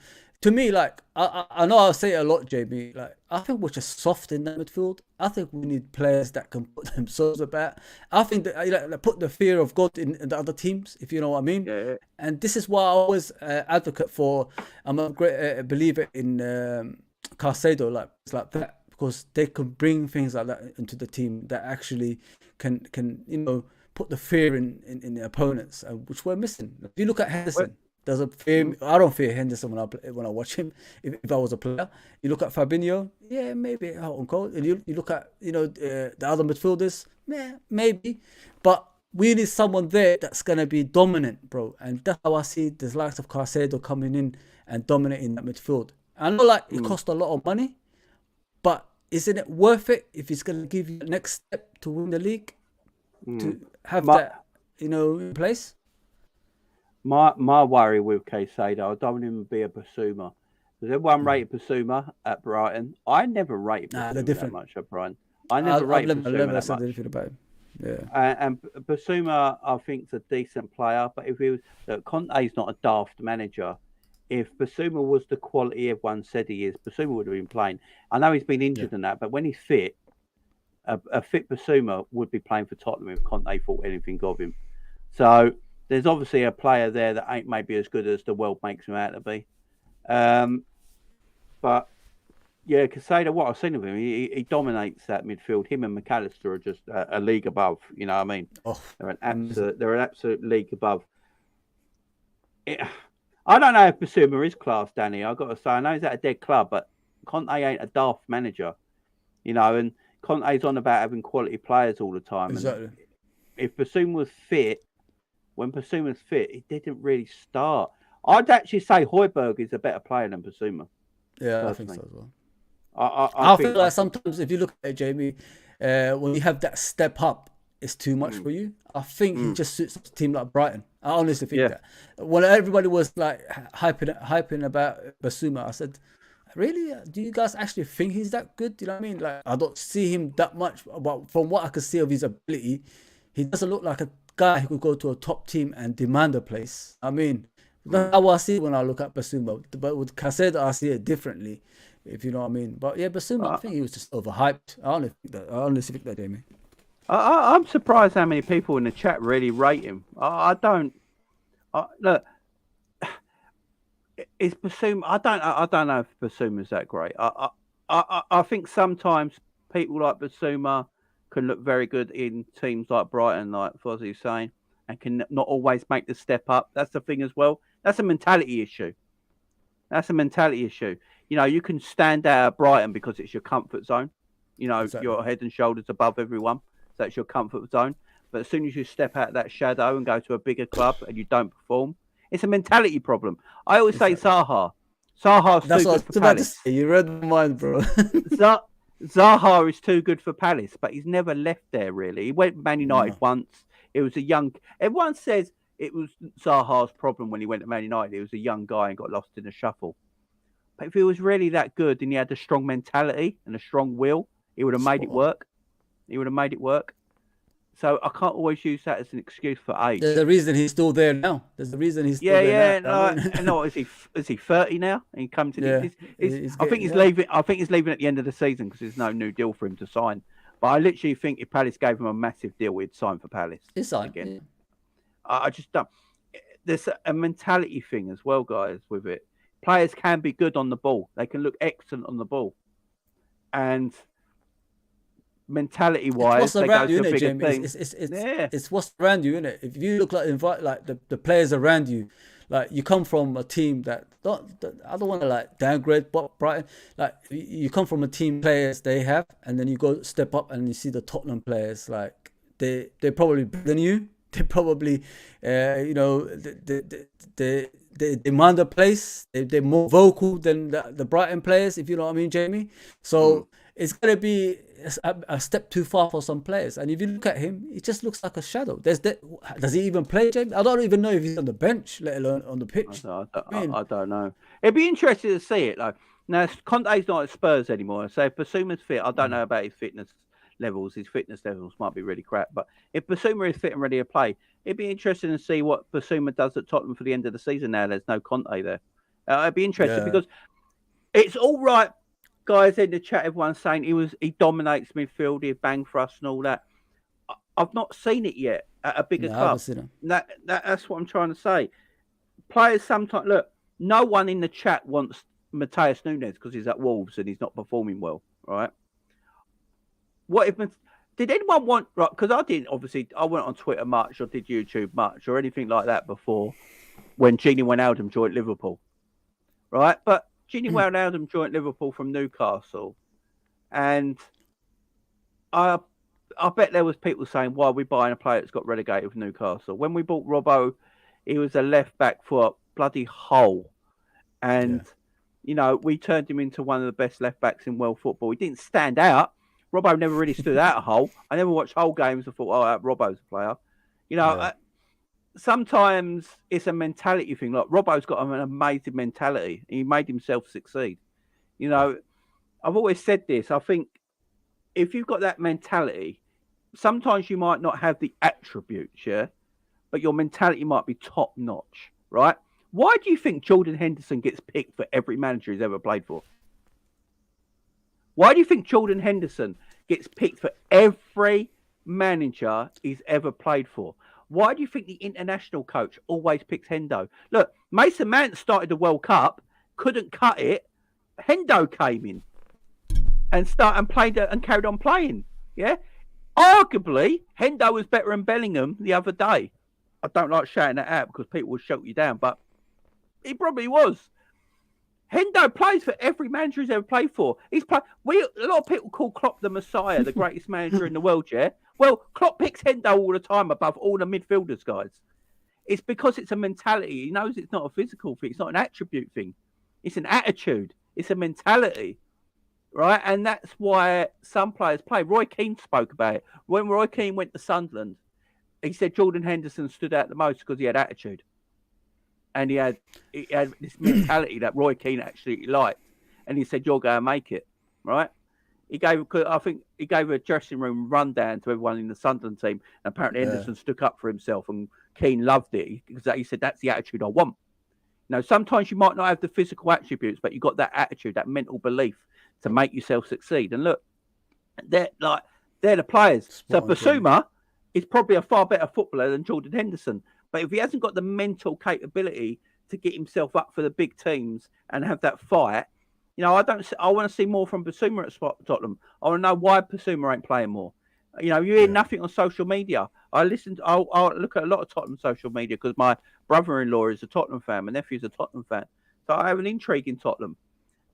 To me, like I know I say it a lot, JB. Like I think we're just soft in that midfield. I think we need players that can put themselves about. I think that put the fear of God in the other teams, if you know what I mean. Yeah. And this is why I always advocate for. I'm a great believer in Caicedo, like that, because they can bring things like that into the team that actually can put the fear in the opponents, which we're missing. If you look at Henderson. There's a fear. I don't fear Henderson when I watch him. If I was a player, you look at Fabinho, yeah, maybe hot and cold. And you look at the other midfielders, yeah, maybe. But we need someone there that's gonna be dominant, bro. And that's how I see the likes of Caicedo coming in and dominating that midfield. I know, like it costs a lot of money, but isn't it worth it if it's gonna give you the next step to win the league, to have that in place? My worry with Caicedo, I don't want him to be a Basuma. Because everyone rated Basuma at Brighton. I never rated Basuma that much at Brighton. I never rated Basuma that much. Anything about him. Yeah. And Basuma, I think, is a decent player. But if he was, Conte's not a daft manager. If Basuma was the quality everyone said he is, Basuma would have been playing. I know he's been injured and that, but when he's fit, a fit Basuma would be playing for Tottenham if Conte thought anything of him. So there's obviously a player there that ain't maybe as good as the world makes him out to be. But yeah, Caicedo, what I've seen of him, he dominates that midfield. Him and McAllister are just a league above. You know what I mean? Oh, they're an absolute league above. I don't know if Basuma is class, Danny. I've got to say, I know he's at a dead club, but Conte ain't a daft manager. And Conte's on about having quality players all the time. Exactly. And if Basuma was fit, when Basuma's fit, he didn't really start. I'd actually say Højbjerg is a better player than Basuma. Yeah, personally. I think so as well. I feel like sometimes if you look at it, Jamie, when you have that step up, it's too much for you. I think he just suits a team like Brighton. I honestly think that. When everybody was like hyping about Basuma, I said, really? Do you guys actually think he's that good? You know what I mean? Like, I don't see him that much, but from what I can see of his ability, he doesn't look like a guy who could go to a top team and demand a place. I mean, that's how I see it when I look at Basuma. But with Caicedo, I see it differently, if you know what I mean. But yeah, Basuma, I think he was just overhyped. I honestly think that, Jamie. I'm surprised how many people in the chat really rate him. I don't. Look, is Basuma? I don't know if Basuma's that great. I think sometimes people like Basuma can look very good in teams like Brighton, like Fozzie's saying, and can not always make the step up. That's the thing as well. That's a mentality issue. You can stand out at Brighton because it's your comfort zone. Exactly. You're head and shoulders above everyone. So that's your comfort zone. But as soon as you step out of that shadow and go to a bigger club and you don't perform, it's a mentality problem. I always say Zaha. Zaha's too good for Palace. You read my mind, bro. Zaha is too good for Palace, but he's never left there, really. He went to Man United once. It was a young... Everyone says it was Zaha's problem when he went to Man United. He was a young guy and got lost in the shuffle. But if he was really that good and he had a strong mentality and a strong will, he would have made it work. So I can't always use that as an excuse for age. There's a reason he's still there now. Is he 30 now? And he comes to I think he's leaving. I think he's leaving at the end of the season because there's no new deal for him to sign. But I literally think if Palace gave him a massive deal, he'd sign for Palace. He's signed again. Yeah. I just don't. There's a mentality thing as well, guys. With it, players can be good on the ball. They can look excellent on the ball, and mentality-wise, they go to a bigger thing. It's what's around you, innit? If you look like the players around you, like you come from a team that I don't want to like downgrade Brighton. Like you come from a team players they have, and then you go step up and you see the Tottenham players like they're probably better than you. They probably they demand a place. They're more vocal than the Brighton players, if you know what I mean, Jamie. So it's gonna be a step too far for some players. And if you look at him, he just looks like a shadow. Does he even play, Jamie? I don't even know if he's on the bench, let alone on the pitch. I don't know. It'd be interesting to see it though. Now Conte's not at Spurs anymore, so if Basuma's fit, I don't know about his fitness levels. His fitness levels might be really crap, but if Basuma is fit and ready to play, it'd be interesting to see what Basuma does at Tottenham for the end of the season. Now there's no Conte there. It'd be interesting because it's all right, guys in the chat. Everyone's saying he dominates midfield, he bang for us and all that. I've not seen it yet at a bigger club. That's what I'm trying to say. Players sometimes look. No one in the chat wants Matheus Nunes because he's at Wolves and he's not performing well, right? What if did anyone want right? Because I didn't. Obviously, I went on Twitter much or did YouTube much or anything like that before when Gini Wijnaldum joined Liverpool, right? But Gini Wijnaldum joined Liverpool from Newcastle, and I bet there was people saying, "Why are we buying a player that's got relegated with Newcastle?" When we bought Robbo, he was a left back for a bloody hole, and we turned him into one of the best left backs in world football. He didn't stand out. Robbo never really stood out a hole. I never watched whole games and thought, oh, Robbo's a player. Sometimes it's a mentality thing. Like Robbo's got an amazing mentality. He made himself succeed. I've always said this. I think if you've got that mentality, sometimes you might not have the attributes, but your mentality might be top notch, right? Why do you think Jordan Henderson gets picked for every manager he's ever played for? Why do you think Jordan Henderson gets picked for every manager he's ever played for? Why do you think the international coach always picks Hendo? Look, Mason Mount started the World Cup, couldn't cut it. Hendo came in and played and carried on playing. Yeah, arguably Hendo was better than Bellingham the other day. I don't like shouting that out because people will shout you down, but he probably was. Hendo plays for every manager he's ever played for. A lot of people call Klopp the Messiah, the greatest manager in the world, yeah? Well, Klopp picks Hendo all the time above all the midfielders, guys. It's because it's a mentality. He knows it's not a physical thing. It's not an attribute thing. It's an attitude. It's a mentality, right? And that's why some players play. Roy Keane spoke about it. When Roy Keane went to Sunderland, he said Jordan Henderson stood out the most because he had attitude. And he had this mentality that Roy Keane actually liked. And he said, you're going to make it, right? I think he gave a dressing room rundown to everyone in the Sunderland team. And apparently Henderson stuck up for himself and Keane loved it. Because he said, that's the attitude I want. Sometimes you might not have the physical attributes, but you've got that attitude, that mental belief to make yourself succeed. And look, they're the players. So Basuma is probably a far better footballer than Jordan Henderson. But if he hasn't got the mental capability to get himself up for the big teams and have that fight, I want to see more from Basuma at Tottenham. I want to know why Basuma ain't playing more. You hear nothing on social media. I'll look at a lot of Tottenham social media because my brother-in-law is a Tottenham fan. My nephew's a Tottenham fan. So I have an intrigue in Tottenham.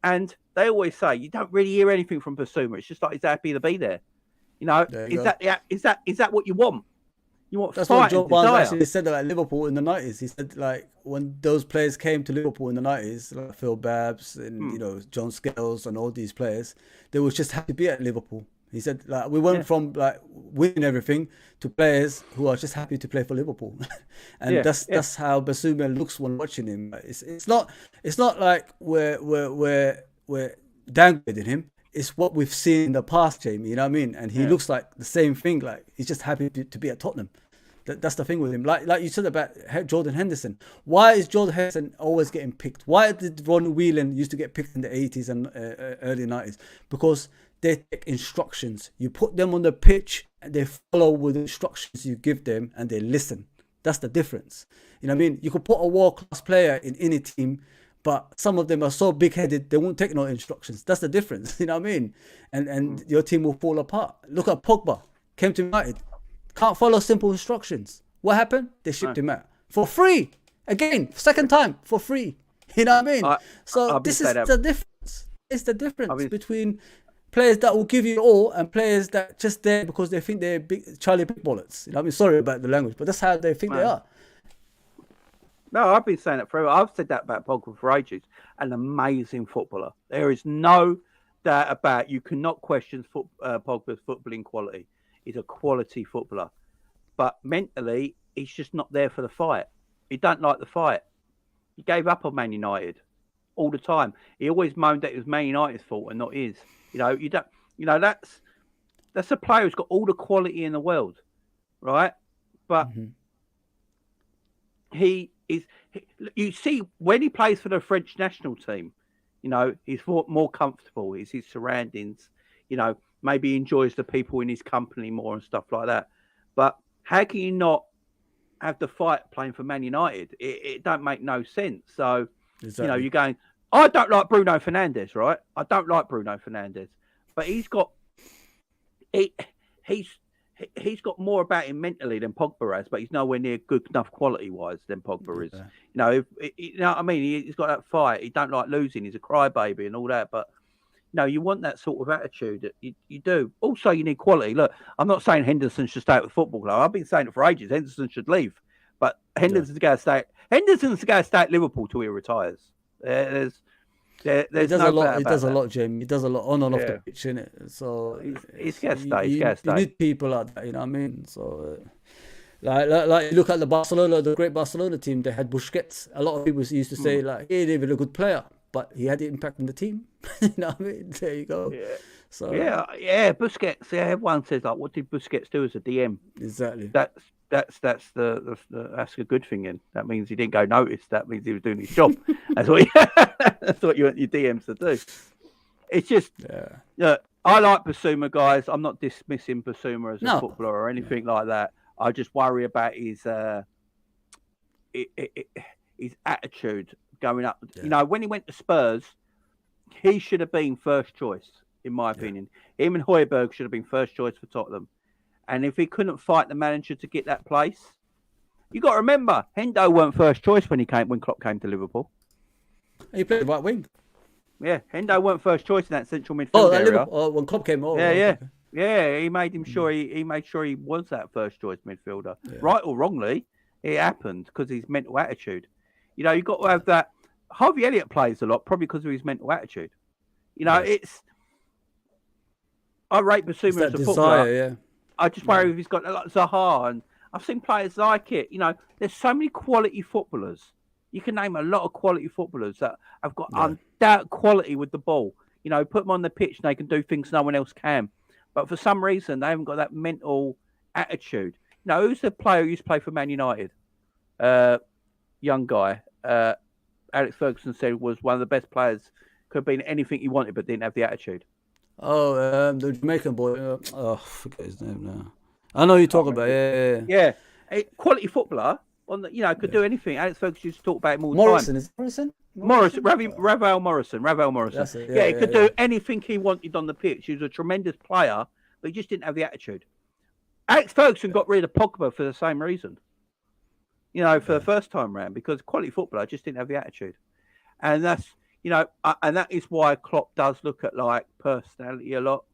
And they always say, you don't really hear anything from Basuma. It's just like he's happy to be there. Is that what you want? That's what Joe Barnes actually said about Liverpool in the 90s. He said, like, when those players came to Liverpool in the 90s, like Phil Babbs and, John Scales and all these players, they were just happy to be at Liverpool. He said, like, we went from, like, winning everything to players who are just happy to play for Liverpool. And that's how Basuma looks when watching him. It's not like we're downgrading him. It's what we've seen in the past, Jamie, you know what I mean? And he looks like the same thing, like he's just happy to be at Tottenham. That's the thing with him. Like you said about Jordan Henderson. Why is Jordan Henderson always getting picked? Why did Ron Whelan used to get picked in the 80s and early 90s? Because they take instructions. You put them on the pitch and they follow with the instructions you give them and they listen. That's the difference. You know what I mean? You could put a world-class player in any team, but some of them are so big-headed, they won't take no instructions. That's the difference, you know what I mean? And your team will fall apart. Look at Pogba, came to United, can't follow simple instructions. What happened? They shipped him out for free. Again, second time for free. You know what I mean? So this is that. the difference. It's the difference between players that will give you all and players that just there because they think they're big Charlie Big Bullets. You know what I mean? Sorry about the language, but that's how they think they are. No, I've been saying it forever. I've said that about Pogba for ages. An amazing footballer. There is no doubt about. You cannot question Pogba's footballing quality. He's a quality footballer, but mentally, he's just not there for the fight. He don't like the fight. He gave up on Man United all the time. He always moaned that it was Man United's fault and not his. You know, you don't. You know, that's a player who's got all the quality in the world, right? But he is. You see, when he plays for the French national team, you know, he's more comfortable. It's his surroundings. You know, maybe he enjoys the people in his company more and stuff like that. But how can you not have the fight playing for Man United? It don't make no sense. So, you know, you're going, I don't like Bruno Fernandes, right? I don't like Bruno Fernandes. But he's got he's got more about him mentally than Pogba has, but he's nowhere near good enough quality-wise than Pogba is. You know, you know what I mean? He's got that fight. He don't like losing. He's a crybaby and all that. But, no, you want that sort of attitude. You do. Also, you need quality. Look, I'm not saying Henderson should stay at the football club. I've been saying it for ages. Henderson should leave. But Henderson's going to stay. Henderson's going to stay at Liverpool till he retires. There's he does a lot. He does a lot, Jamie. He does a lot on and off the pitch, innit? So he's got to stay. He's got to stay. You need people like that. You know what I mean? So, like look at the Barcelona, the great Barcelona team. They had Busquets. A lot of people used to say like, "Hey, they're a good player," but he had the impact on the team. You know what I mean? There you go. Yeah. So Busquets. Yeah, everyone says like, "What did Busquets do as a DM?" Exactly. That's a good thing. And that means he didn't go noticed. That means he was doing his job. That's what you want your DMs to do. It's just, I like Basuma, guys. I'm not dismissing Basuma as a footballer or anything like that. I just worry about his attitude going up. You know, when he went to Spurs, he should have been first choice, in my opinion. Him and Højbjerg should have been first choice for Tottenham. And if he couldn't fight the manager to get that place, you got to remember, Hendo weren't first choice when Klopp came to Liverpool. He played right wing. Yeah, Hendo weren't first choice in that central midfield area. When Klopp came over. Yeah. He made him sure he made sure he was that first choice midfielder, right or wrongly. It happened because his mental attitude. You know, you got to have that. Harvey Elliott plays a lot, probably because of his mental attitude. You know, I rate Basuma as a footballer. I just worry if he's got like Zaha, and I've seen players like it. You know, there's so many quality footballers. You can name a lot of quality footballers that have got undoubted quality with the ball. You know, put them on the pitch and they can do things no one else can. But for some reason, they haven't got that mental attitude. You know, who's the player who used to play for Man United? Young guy. Alex Ferguson said was one of the best players. Could have been anything he wanted, but didn't have the attitude. Oh, the Jamaican boy. I forget his name now. I know you're talking about. Yeah. A quality footballer. Could do anything. Alex Ferguson used to talk about him all the time. Is it Morrison? Ravel Morrison. That's it. He could do anything he wanted on the pitch. He was a tremendous player, but he just didn't have the attitude. Alex Ferguson got rid of Pogba for the same reason. You know, for the first time round, because quality footballer just didn't have the attitude, and that's. You know, and that is why Klopp does look at like personality a lot.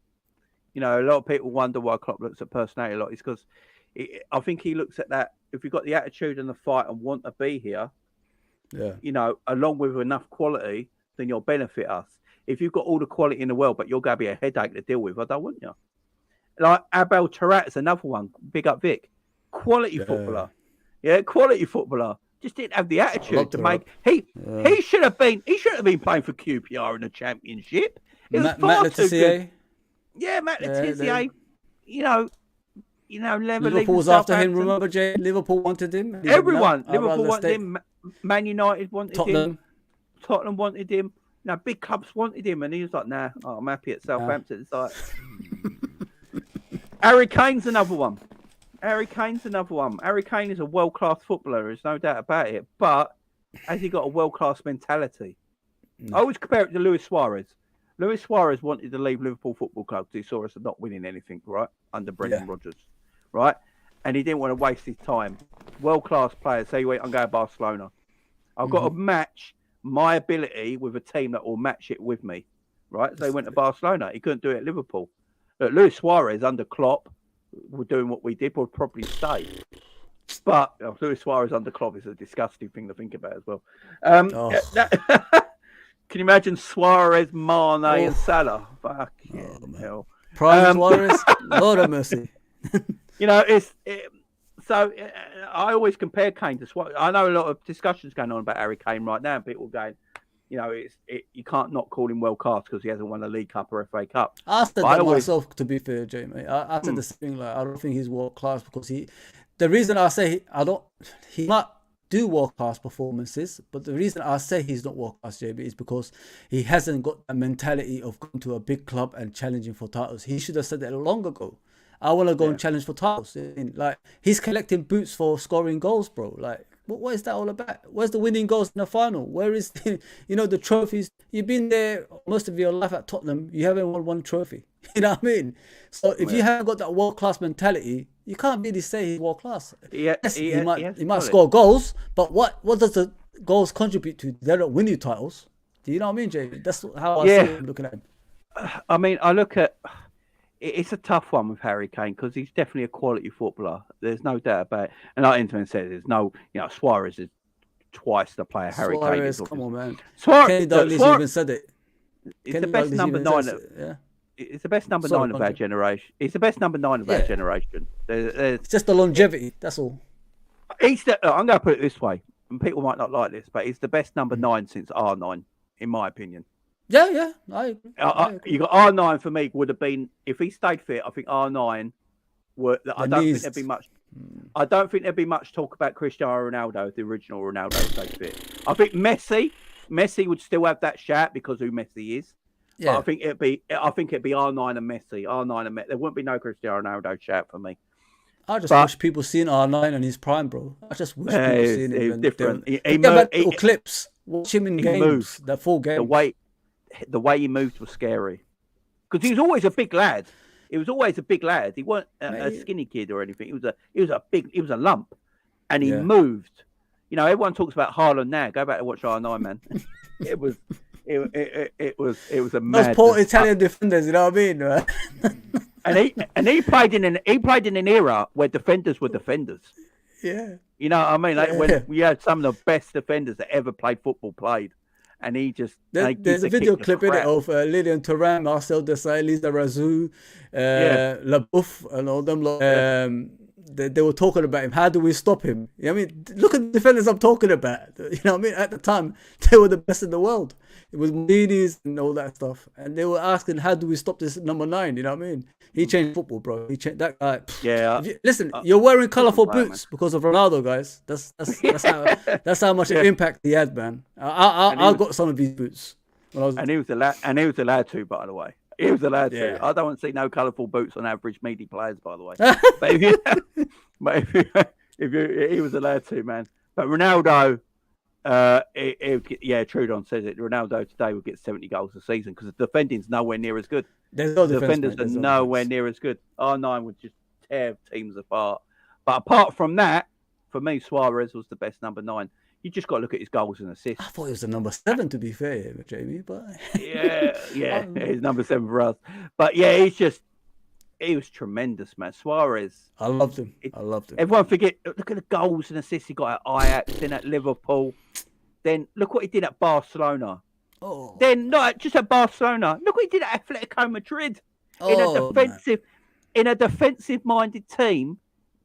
You know, a lot of people wonder why Klopp looks at personality a lot. It's because I think he looks at that. If you've got the attitude and the fight and want to be here, you know, along with enough quality, then you'll benefit us. If you've got all the quality in the world, but you're going to be a headache to deal with, I don't want you. Like Abel Tarat is another one. Big up Vic. Quality footballer. Yeah, quality footballer. Just didn't have the attitude to make. He should have been. He should have been playing for QPR in the Championship. It was far too good. Yeah, Matt Letizia. You know, Liverpool was after him. Remember, Jay? Liverpool wanted him. Everyone. Liverpool wanted him. Man United wanted him. Tottenham wanted him. Now, big clubs wanted him, and he was like, "Nah, I'm happy at Southampton." It's like Harry Kane's another one. Harry Kane is a world-class footballer. There's no doubt about it. But has he got a world-class mentality? I always compare it to Luis Suarez. Luis Suarez wanted to leave Liverpool Football Club because he saw us not winning anything, right? Under Brendan Rodgers, right? And he didn't want to waste his time. World-class player. Say, wait, I'm going to Barcelona. I've got to match my ability with a team that will match it with me, right? So they went to Barcelona. He couldn't do it at Liverpool. Look, Luis Suarez under Klopp, we're doing what we did, would probably stay. But Luis Suarez under Klopp is a disgusting thing to think about as well. Can you imagine Suarez, Mane, and Salah? Fucking hell. Prime Suarez, Lord of mercy. You know, so I always compare Kane to Suarez. I know a lot of discussions going on about Harry Kane right now, and people going, you know, you can't not call him world class because he hasn't won a League Cup or FA Cup. I said that myself, to be fair, Jamie. I said the same thing. Like, I don't think he's world class because the reason I say he might do world class performances, but the reason I say he's not world class, JB, is because he hasn't got a mentality of going to a big club and challenging for titles. He should have said that long ago. I want to go and challenge for titles. Like, he's collecting boots for scoring goals, bro. Like, what is that all about? Where's the winning goals in the final? Where is the trophies? You've been there most of your life at Tottenham. You haven't won one trophy. You know what I mean? So if you haven't got that world class mentality, you can't really say he's world class. Yes, he might score goals, but what does the goals contribute to? They don't win you titles. Do you know what I mean, Jamie? That's how I see him looking at him. I mean, I look at. It's a tough one with Harry Kane because he's definitely a quality footballer. There's no doubt about it. And like Intamin said, there's no, Suarez is twice the player Harry Kane is. Come on, man. Suarez even said it. It's the best number 9. It's the best number 9 of our generation. It's the best number 9 of our generation. It's just the longevity. That's all. I'm going to put it this way, and people might not like this, but it's the best number 9 since R9, in my opinion. Yeah, I agree. You got R9 for me would have been, if he stayed fit, I think R9 I don't think there'd be much. I don't think there'd be much talk about Cristiano Ronaldo, the original Ronaldo, stayed fit. I think Messi would still have that shout because who Messi is. Yeah. But I think it'd be R9 and Messi. R9 and Messi. There wouldn't be no Cristiano Ronaldo shout for me. I just wish people seen R9 in his prime, bro. I just wish people seen him. Different. Little clips. Watch him in games. The full game. The way he moved was scary because he was always a big lad. He was always a big lad. He wasn't a skinny kid or anything. He was a lump, and he moved. You know, everyone talks about Haaland now. Go back and watch R9, man. It was a mad. Those poor Italian defenders. You know what I mean? Right? and he played in an era where defenders were defenders. Yeah. You know what I mean? Like when we had some of the best defenders that ever played football played. And he just... There's a video clip in it of Lilian Thuram, Marcel Desailly, Lisa Razou, LaBouffe, and all them. They were talking about him. How do we stop him? You know what I mean? Look at the defenders I'm talking about. You know what I mean? At the time, they were the best in the world. It was Maldini's and all that stuff. And they were asking, how do we stop this number 9? You know what I mean? He changed football, bro. He changed that guy. Yeah. Listen, you're wearing colourful boots because of Ronaldo, guys. That's how much impact he had, man. I got some of these boots. And he was allowed to, by the way. He was allowed to. I don't want to see no colourful boots on average meaty players, by the way. He was allowed to, man. But Ronaldo, Trudon says it. Ronaldo today would get 70 goals a season because the defending's nowhere near as good. The defenders are nowhere near as good. R9 would just tear teams apart. But apart from that, for me, Suarez was the best number 9. You just got to look at his goals and assists. I thought he was the number 7, to be fair, Jamie. But he's number 7 for us. But he was tremendous, man. Suarez. I loved him. Everyone forget. Look at the goals and assists he got at Ajax, then at Liverpool. Then look what he did at Barcelona. Oh. Then not just at Barcelona. Look what he did at Atletico Madrid. In a defensive-minded team,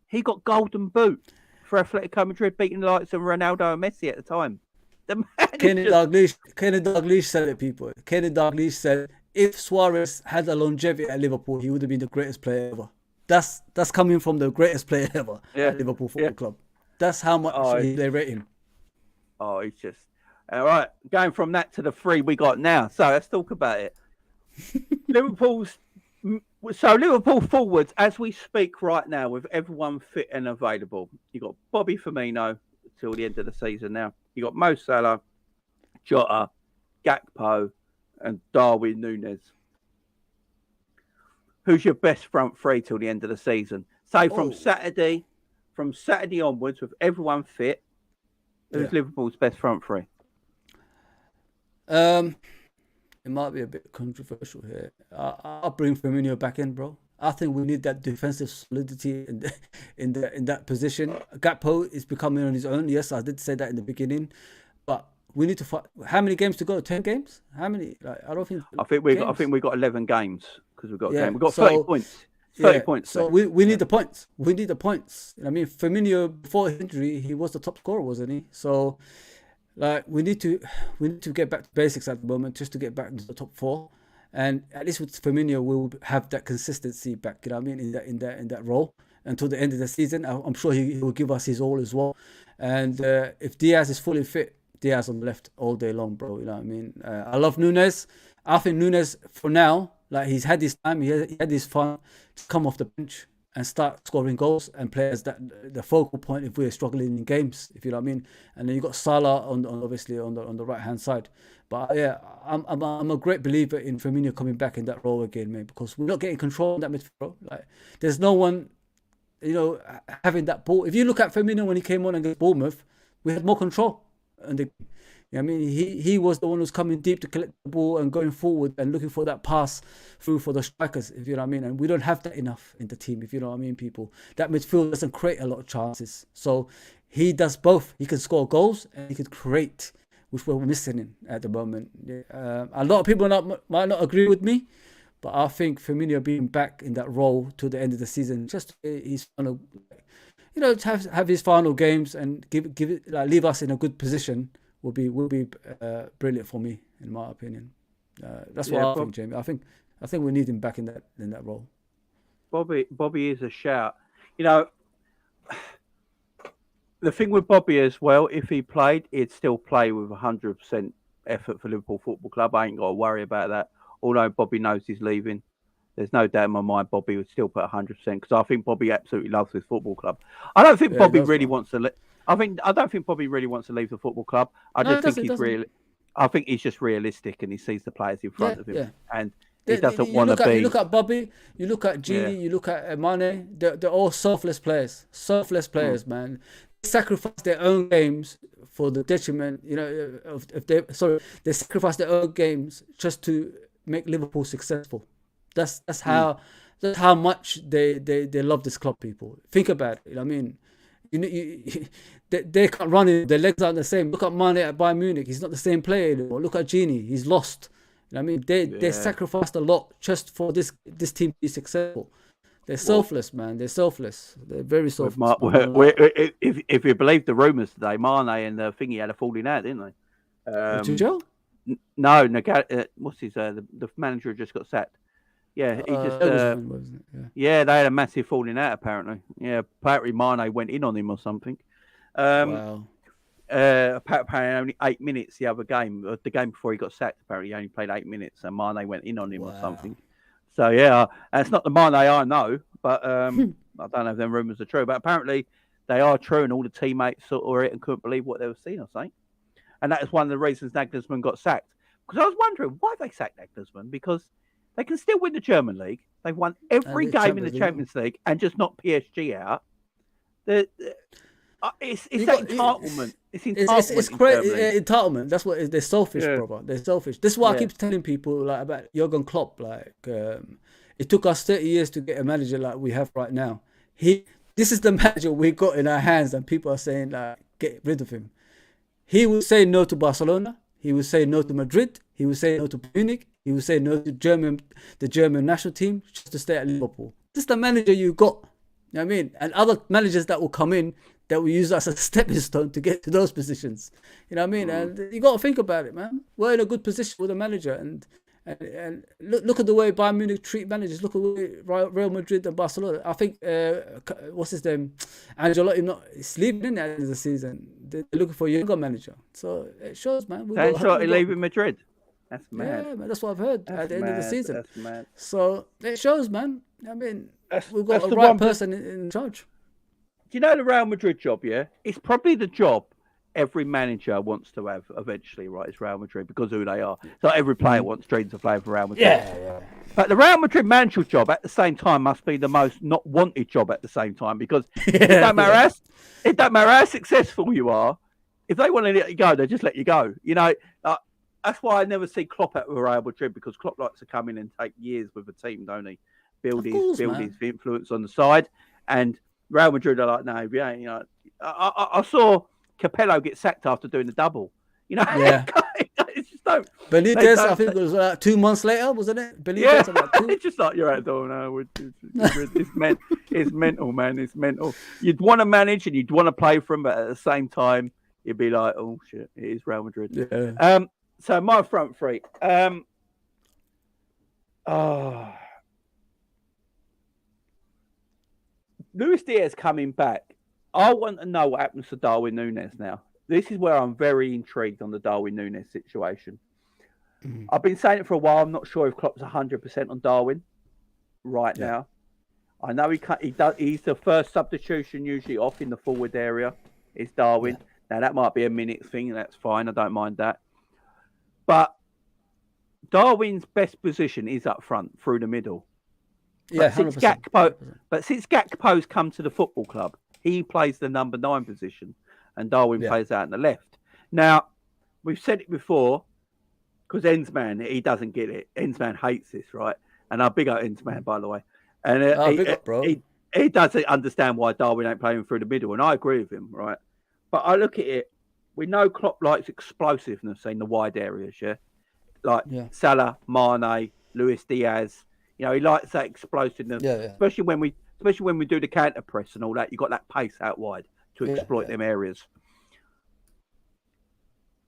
he got golden boot for Atletico Madrid, beating the likes of Ronaldo and Messi at the time. Kenny Dalglish said it, people. Kenny Dalglish said if Suarez had a longevity at Liverpool, he would have been the greatest player ever. That's coming from the greatest player ever at Liverpool Football Club. That's how much they rate him. Oh, he's just... All right, going from that to the 3 we got now. So let's talk about it. Liverpool forwards, as we speak right now, with everyone fit and available. You got Bobby Firmino till the end of the season now. You got Mo Salah, Jota, Gakpo, and Darwin Nunez. Who's your best front 3 till the end of the season? Say from Saturday onwards, with everyone fit. Who's Liverpool's best front three? It might be a bit controversial here. I'll bring Firmino back in, bro. I think we need that defensive solidity in that position. Gakpo is becoming on his own. Yes, I did say that in the beginning, but we need to fight. How many games to go? 10 games? How many? Like, I don't think. I think we got 11 games because we've got a game. We've got 30 points. 30 points. So we need the points. We need the points. I mean, Firmino before his injury, he was the top scorer, wasn't he? So, like, we need to get back to basics at the moment, just to get back into the top 4. And at least with Firmino, we'll have that consistency back. You know what I mean? In that role until the end of the season. I'm sure he will give us his all as well. And if Diaz is fully fit, Diaz on the left all day long, bro. You know what I mean? I love Nunez. I think Nunez for now, like, he's had his time, he had his fun to come off the bench and start scoring goals and play as the focal point if we're struggling in games, if you know what I mean. And then you got Salah obviously on the right hand side. But yeah, I'm a great believer in Firmino coming back in that role again, man, because we're not getting control in that midfield. Like, there's no one, having that ball. If you look at Firmino when he came on against Bournemouth, we had more control. And I mean, he was the one who's coming deep to collect the ball and going forward and looking for that pass through for the strikers, if you know what I mean. And we don't have that enough in the team, if you know what I mean, people. That midfield doesn't create a lot of chances. So he does both. He can score goals and he can create, which we're missing at the moment. A lot of people might not agree with me, but I think Firmino being back in that role to the end of the season, just he's going to, have his final games and give it, like, leave us in a good position will be brilliant for me, in my opinion. That's what I think, Jamie. I think we need him back in that role. Bobby is a shout. The thing with Bobby as well, if he played, he'd still play with 100% effort for Liverpool Football Club. I ain't got to worry about that. Although Bobby knows he's leaving, there's no doubt in my mind Bobby would still put 100% because I think Bobby absolutely loves this football club. I don't think Bobby really wants to. I don't think Bobby really wants to leave the football club. I think he's just realistic and he sees the players in front of him, and he doesn't want to be. You look at Bobby, you look at Gini, you look at Mane. They're all selfless players. Selfless players, man. They sacrifice their own games for the detriment. They sacrifice their own games just to make Liverpool successful. That's how much they love this club, people. Think about it. I mean, they can't run it. Their legs aren't the same. Look at Mane at Bayern Munich. He's not the same player anymore. Look at Gini. He's lost. I mean, they sacrificed a lot just for this team to be successful. They're selfless, man. They're selfless. They're very selfless. If you believe the rumours today, Mane and Thingy had a falling out, didn't they? Tuchel? No, what's his? The manager just got sacked. Yeah, he just. They had a massive falling out apparently. Yeah, apparently Mane went in on him or something. Wow. Apparently only 8 minutes the other game. The game before he got sacked, apparently he only played 8 minutes, and Mane went in on him or something. So yeah, it's not the Mane I know, but I don't know if them rumours are true. But apparently they are true, and all the teammates saw it and couldn't believe what they were seeing or something. And that is one of the reasons Nagelsmann got sacked. Because I was wondering why they sacked Nagelsmann, because they can still win the German league. They've won every game in the Champions League and just knocked PSG out. It's entitlement. It's entitlement. It's crazy. Entitlement. That's what it is. They're selfish, brother. They're selfish. This is what I keep telling people, like, about Jurgen Klopp. Like, it took us 30 years to get a manager like we have right now. This is the manager we got in our hands, and people are saying, like, get rid of him. He would say no to Barcelona. He would say no to Madrid. He would say no to Munich. He would say no to the German national team just to stay at Liverpool. This is the manager you got. You know what I mean? And other managers that will come in that will use us as a stepping stone to get to those positions. You know what I mean? And you got to think about it, man. We're in a good position with a manager, and look at the way Bayern Munich treat managers. Look at the way Real Madrid and Barcelona. I think what's his name, Ancelotti, is leaving at the end of the season. They're looking for a younger manager. So it shows, man. Ancelotti leaving Madrid. That's mad. Yeah, man, that's what I've heard at the end of the season. That's mad. So it shows, man. I mean, we've got the right person in charge. Do you know the Real Madrid job, yeah? It's probably the job every manager wants to have eventually, right? It's Real Madrid because of who they are. So every player wants dreams of playing for Real Madrid. Yeah. But the Real Madrid manager job at the same time must be the most not wanted job at the same time, because it don't matter how successful you are, if they want to let you go, they just let you go. That's why I never see Klopp at Real Madrid, because Klopp likes to come in and take years with a team, don't he? Build his influence on the side, and Real Madrid are like, no, yeah, I saw Capello get sacked after doing the double. Yeah. It's just don't. Benitez, I think it was 2 months later, wasn't it? Benitez, about 2. It's just like you're at the door now. It's mental, man. It's mental. You'd want to manage and you'd want to play for them, but at the same time, you'd be like, oh shit, it is Real Madrid. Yeah. So my front three. Luis Diaz coming back. I want to know what happens to Darwin Nunez now. This is where I'm very intrigued on the Darwin Nunez situation. I've been saying it for a while. I'm not sure if Klopp's 100% on Darwin now. I know he's the first substitution usually off in the forward area. It's Darwin. Yeah. Now, that might be a minute thing. That's fine. I don't mind that. But Darwin's best position is up front, through the middle. Yeah, but since Gakpo's come to the football club, he plays the number 9 position, and Darwin plays out on the left. Now, we've said it before, because Ensman, he doesn't get it. Ensman hates this, right? And I big up Ensman, by the way. And big up, bro. He doesn't understand why Darwin ain't playing through the middle, and I agree with him, right? But I look at it, we know Klopp likes explosiveness in the wide areas, Salah, Mane, Luis Diaz. He likes that explosiveness, especially when we do the counter press and all that. You got that pace out wide to exploit them areas.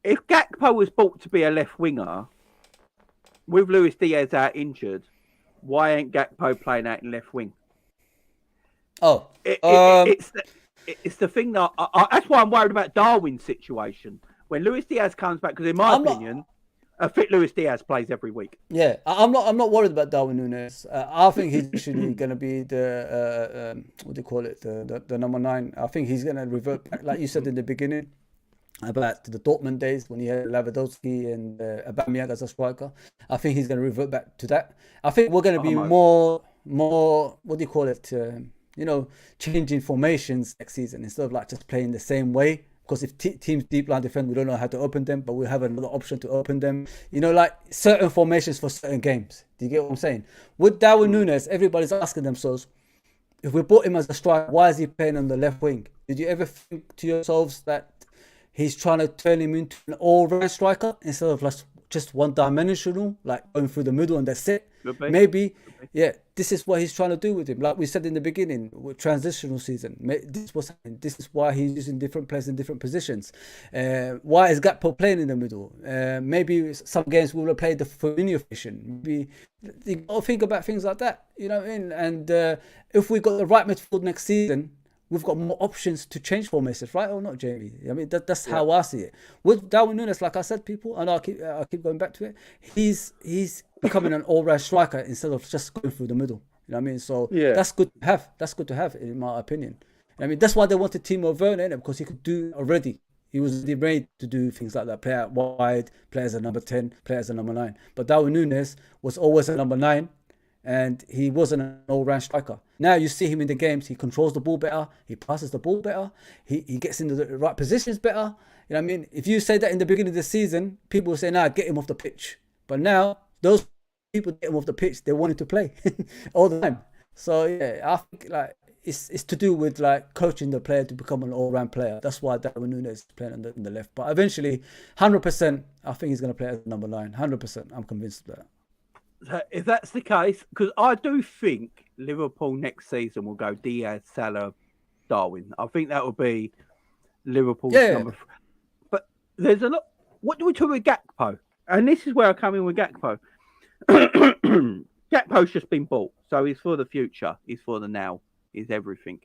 If Gakpo was bought to be a left winger, with Luis Diaz out injured, why ain't Gakpo playing out in left wing? It's the thing that that's why I'm worried about Darwin's situation when Luis Diaz comes back, because in my opinion, a fit Luis Diaz plays every week. Yeah, I'm not worried about Darwin Nunez. I think he's actually going to be the what do you call it, the number 9. I think he's going to revert back, like you said in the beginning, about the Dortmund days when he had Lewandowski and Aubameyang as a striker. I think he's going to revert back to that. I think we're going to be more what do you call it, changing formations next season instead of like just playing the same way. Because if teams deep line defend, we don't know how to open them, but we have another option to open them. Like certain formations for certain games. Do you get what I'm saying? With Darwin Nunez, everybody's asking themselves, if we bought him as a striker, why is he playing on the left wing? Did you ever think to yourselves that he's trying to turn him into an all-round striker instead of like just one-dimensional, like going through the middle and that's it? Maybe, this is what he's trying to do with him. Like we said in the beginning, with transitional season, this is why he's using different players in different positions. Why is Gakpo playing in the middle? Maybe some games we will play the Firmino position. Maybe you got to think about things like that. You know what I mean? And if we got the right midfield next season, we've got more options to change formations, right or not, Jamie? I mean, that's how I see it. With Darwin Nunez, like I said, people, and I keep going back to it, he's becoming an all-round striker instead of just going through the middle. You know what I mean? So that's good to have. That's good to have, in my opinion. I mean, that's why they wanted Timo Werner, because he could do already. He was made to do things like that. Play out wide, play as a number 10, play as a number 9. But Darwin Nunez was always a number 9, and he wasn't an all-round striker. Now you see him in the games, he controls the ball better, he passes the ball better, he gets into the right positions better. You know what I mean? If you say that in the beginning of the season, people will say, get him off the pitch. But now, those people get him off the pitch, they want him to play all the time. So I think like it's to do with like coaching the player to become an all-round player. That's why Darwin Nunez is playing on the left. But eventually, 100%, I think he's going to play as number 9. 100%, I'm convinced of that. If that's the case, because I do think Liverpool next season will go Diaz, Salah, Darwin. I think that will be Liverpool's number. But there's a lot. What do we talk with Gakpo? And this is where I come in with Gakpo. Gakpo's just been bought, so he's for the future. He's for the now. He's everything.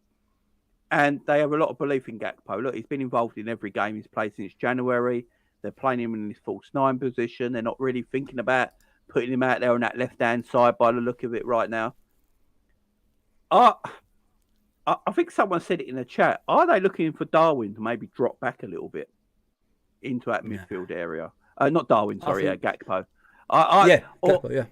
And they have a lot of belief in Gakpo. Look, he's been involved in every game he's played since January. They're playing him in his false 9 position. They're not really thinking about putting him out there on that left-hand side by the look of it right now. I think someone said it in the chat. Are they looking for Darwin to maybe drop back a little bit into that midfield area? Not Darwin, sorry, Gakpo. Gakpo.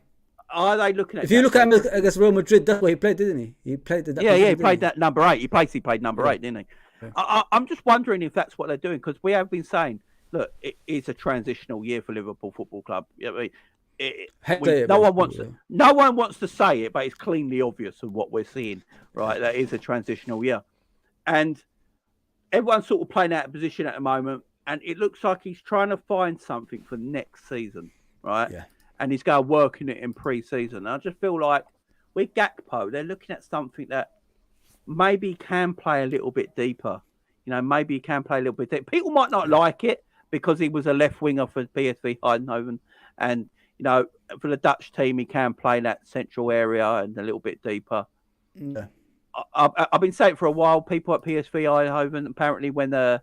Are they looking at? If you look at him against Real Madrid, that's what he played, didn't he? He played he played that number 8. He played number 8, didn't he? I'm just wondering if that's what they're doing, because we have been saying, look, it is a transitional year for Liverpool Football Club. I mean, no one wants to say it, but it's cleanly obvious of what we're seeing, right? That is a transitional year, and everyone's sort of playing out of position at the moment, and it looks like he's trying to find something for next season, right? Yeah. And he's going to work in it in pre-season. I just feel like with Gakpo, they're looking at something that maybe can play a little bit deeper. You know, maybe he can play a little bit deeper. People might not like it because he was a left winger for PSV Eindhoven, and you know, for the Dutch team, he can play in that central area and a little bit deeper. Yeah. I've been saying for a while, people at PSV Eindhoven, apparently when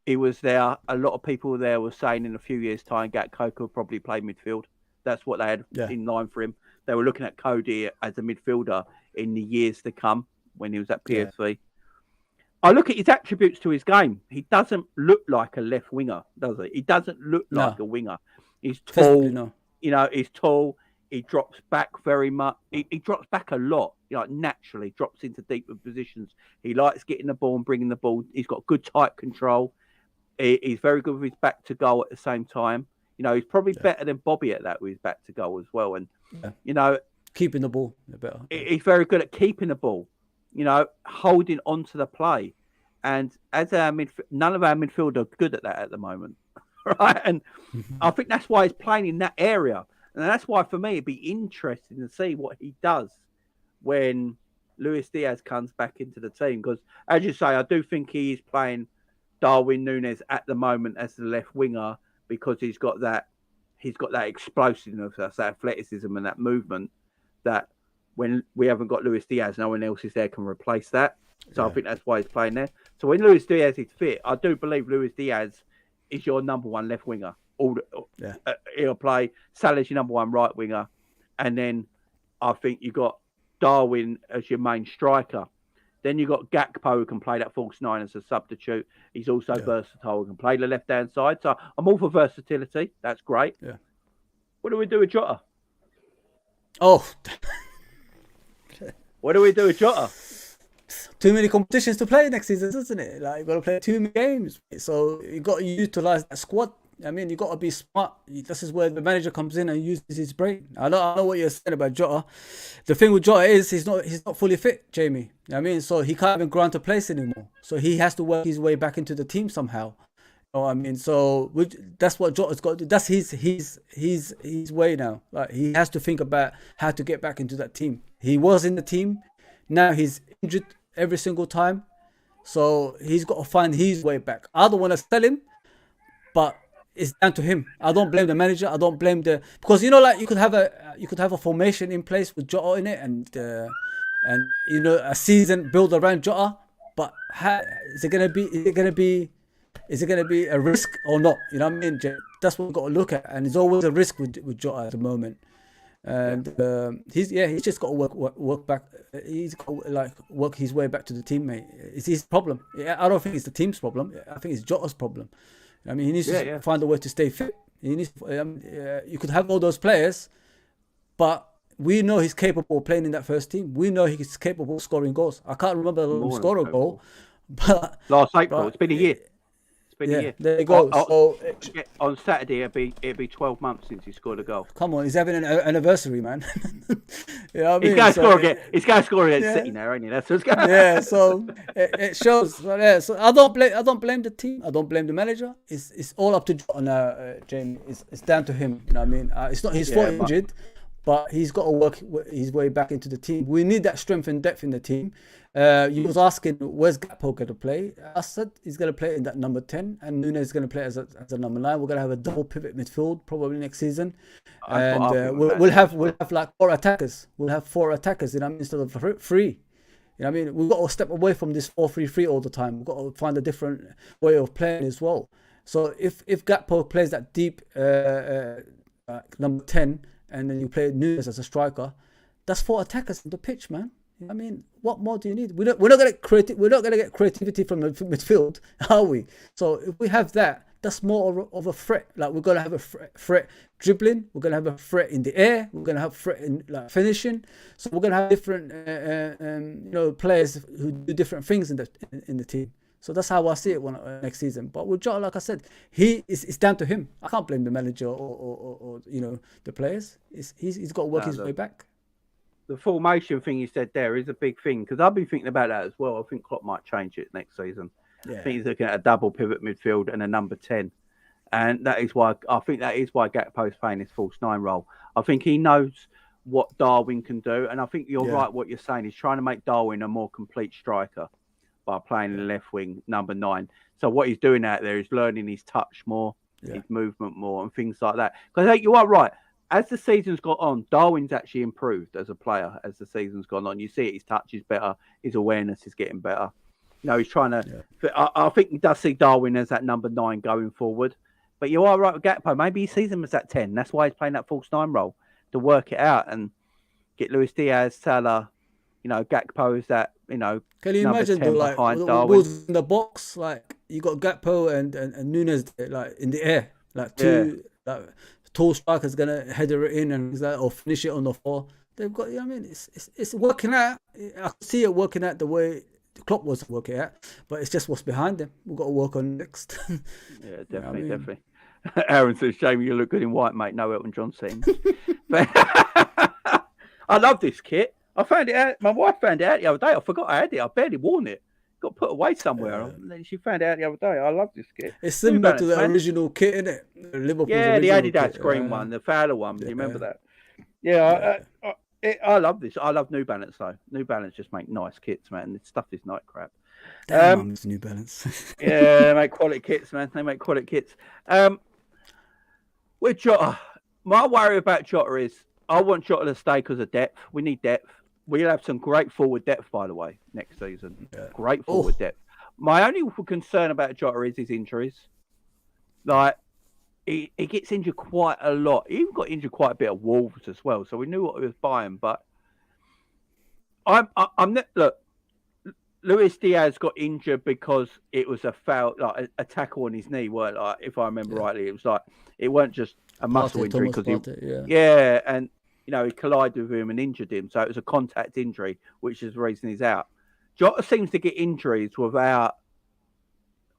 he was there, a lot of people there were saying in a few years' time, Gakpo could probably play midfield. That's what they had in line for him. They were looking at Cody as a midfielder in the years to come when he was at PSV. Yeah. I look at his attributes to his game. He doesn't look like a left winger, does he? He doesn't look like a winger. He's tall. You know, he's tall. He drops back very much. He drops back a lot. You know, naturally drops into deeper positions. He likes getting the ball and bringing the ball. He's got good tight control. He's very good with his back to goal at the same time. You know, he's probably better than Bobby at that with his back to goal as well. And, you know, keeping the ball better. He's very good at keeping the ball, you know, holding on to the play. And as none of our midfield are good at that at the moment. Right. And I think that's why he's playing in that area. And that's why, for me, it'd be interesting to see what he does when Luis Diaz comes back into the team. Because, as you say, I do think he is playing Darwin Nunez at the moment as the left winger because he's got that explosiveness, that athleticism and that movement that when we haven't got Luis Diaz, no one else is there can replace that. So I think that's why he's playing there. So when Luis Diaz is fit, I do believe Luis Diaz is your number one left winger. He'll play. Salah's your number one right winger. And then I think you got Darwin as your main striker. Then you got Gakpo, who can play that false nine as a substitute. He's also versatile and can play the left-hand side. So I'm all for versatility. That's great. Yeah. What do we do with Jota? Oh. What do we do with Jota? Too many competitions to play next season, isn't it? Like, you've got to play too many games. So you got to utilize that squad. I mean, you got to be smart. This is where the manager comes in and uses his brain. I know what you're saying about Jota. The thing with Jota is he's not fully fit, Jamie. I mean, so he can't even grant a place anymore. So he has to work his way back into the team somehow. You know, I mean, so that's what Jota's got to do. That's his way now. Like, he has to think about how to get back into that team. He was in the team. Now he's injured every single time. So he's got to find his way back. I don't want to sell him, but it's down to him. I don't blame the manager. I don't blame because you know, like you could have a formation in place with Jota in it, and you know, a season built around Jota. But is it gonna be a risk or not? You know what I mean? That's what we've got to look at, and it's always a risk with Jota at the moment. And he's just got to work back. He's got to work his way back to the team, mate. It's his problem. I don't think it's the team's problem. I think it's Jota's problem. I mean, he needs to find a way to stay fit. He needs. You could have all those players, but we know he's capable of playing in that first team. We know he's capable of scoring goals. I can't remember the score a goal, but last April. It's been a year. It's been a year. There you go. On Saturday, it'd be 12 months since he scored a goal. Come on, he's having an anniversary, man. You know what I mean? He's going to score again. He's going to score against City now, ain't he? That's what's going. Yeah, so it shows. So I don't blame the team. I don't blame the manager. It's all up to Jota now, Jamie. It's down to him. You know what I mean? It's not his fault injured, but he's got to work his way back into the team. We need that strength and depth in the team. You was asking, where's Gakpo going to play? I said he's going to play in that number 10, and Nunez is going to play as a number 9. We're going to have a double pivot midfield probably next season, and we'll have like 4 attackers. We'll have 4 attackers, you know, instead of 3. You know what I mean? We've got to step away from this 4-3-3 all the time. We've got to find a different way of playing as well. So if Gakpo plays that deep number 10, and then you play Nunez as a striker, that's 4 attackers on the pitch, man. I mean, what more do you need? We're not going to get creativity from the midfield, are we? So if we have that that's more of a threat. Like we're gonna have a threat dribbling. We're gonna have a threat in the air. We're gonna have threat in like finishing. So we're gonna have different, players who do different things in the team. So that's how I see it next season. But with Jota, like I said, it's down to him. I can't blame the manager or the players. He's got to work his way back. The formation thing you said there is a big thing because I've been thinking about that as well. I think Klopp might change it next season. Yeah. I think he's looking at a double pivot midfield and a number 10. And that is why Gakpo is playing his false 9 role. I think he knows what Darwin can do. And I think you're right what you're saying. He's trying to make Darwin a more complete striker by playing the left wing, number 9. So what he's doing out there is learning his touch more, his movement more and things like that. Because I think you are right. As the season's gone on, Darwin's actually improved as a player as the season's gone on. You see it, his touch is better. His awareness is getting better. He's trying to... Yeah. I think he does see Darwin as that number 9 going forward. But you are right with Gakpo. Maybe he sees him as that 10. That's why he's playing that false 9 role, to work it out and get Luis Diaz, Salah, Gakpo is that, Can you imagine behind Darwin. In the box, like you got Gakpo and Nunez like in the air, like two tall strikers gonna header it in and or finish it on the floor. They've got, it's working out. I see it working out the way Klopp was working out, but it's just what's behind them. We've got to work on next. Yeah, definitely, definitely. Aaron says, "Jamie, you look good in white, mate. No Elton John scenes." But I love this kit. I found it out. My wife found it out the other day. I forgot I had it. I barely worn it. Got put away somewhere. And then she found it out the other day. I love this kit. It's similar to the original kit, isn't it? Liverpool's the Adidas green one, the Fowler one. Do you remember that? Yeah, I love this. I love New Balance though. New Balance just make nice kits, man. This stuff is night crap. Damn, it's New Balance. Yeah, they make quality kits, man. They make quality kits. With Jota, my worry about Jota is I want Jota to stay because of depth. We need depth. We'll have some great forward depth, by the way, next season. Yeah. Great forward depth. My only concern about Jota is his injuries. Like, he gets injured quite a lot. He even got injured quite a bit at Wolves as well, so we knew what he was buying. But I'm not... Look, Luis Diaz got injured because it was a foul, like a tackle on his knee. Weren't like, if I remember rightly, it was like it weren't just a muscle injury because and he collided with him and injured him, so it was a contact injury, which is the reason he's out. Jota seems to get injuries without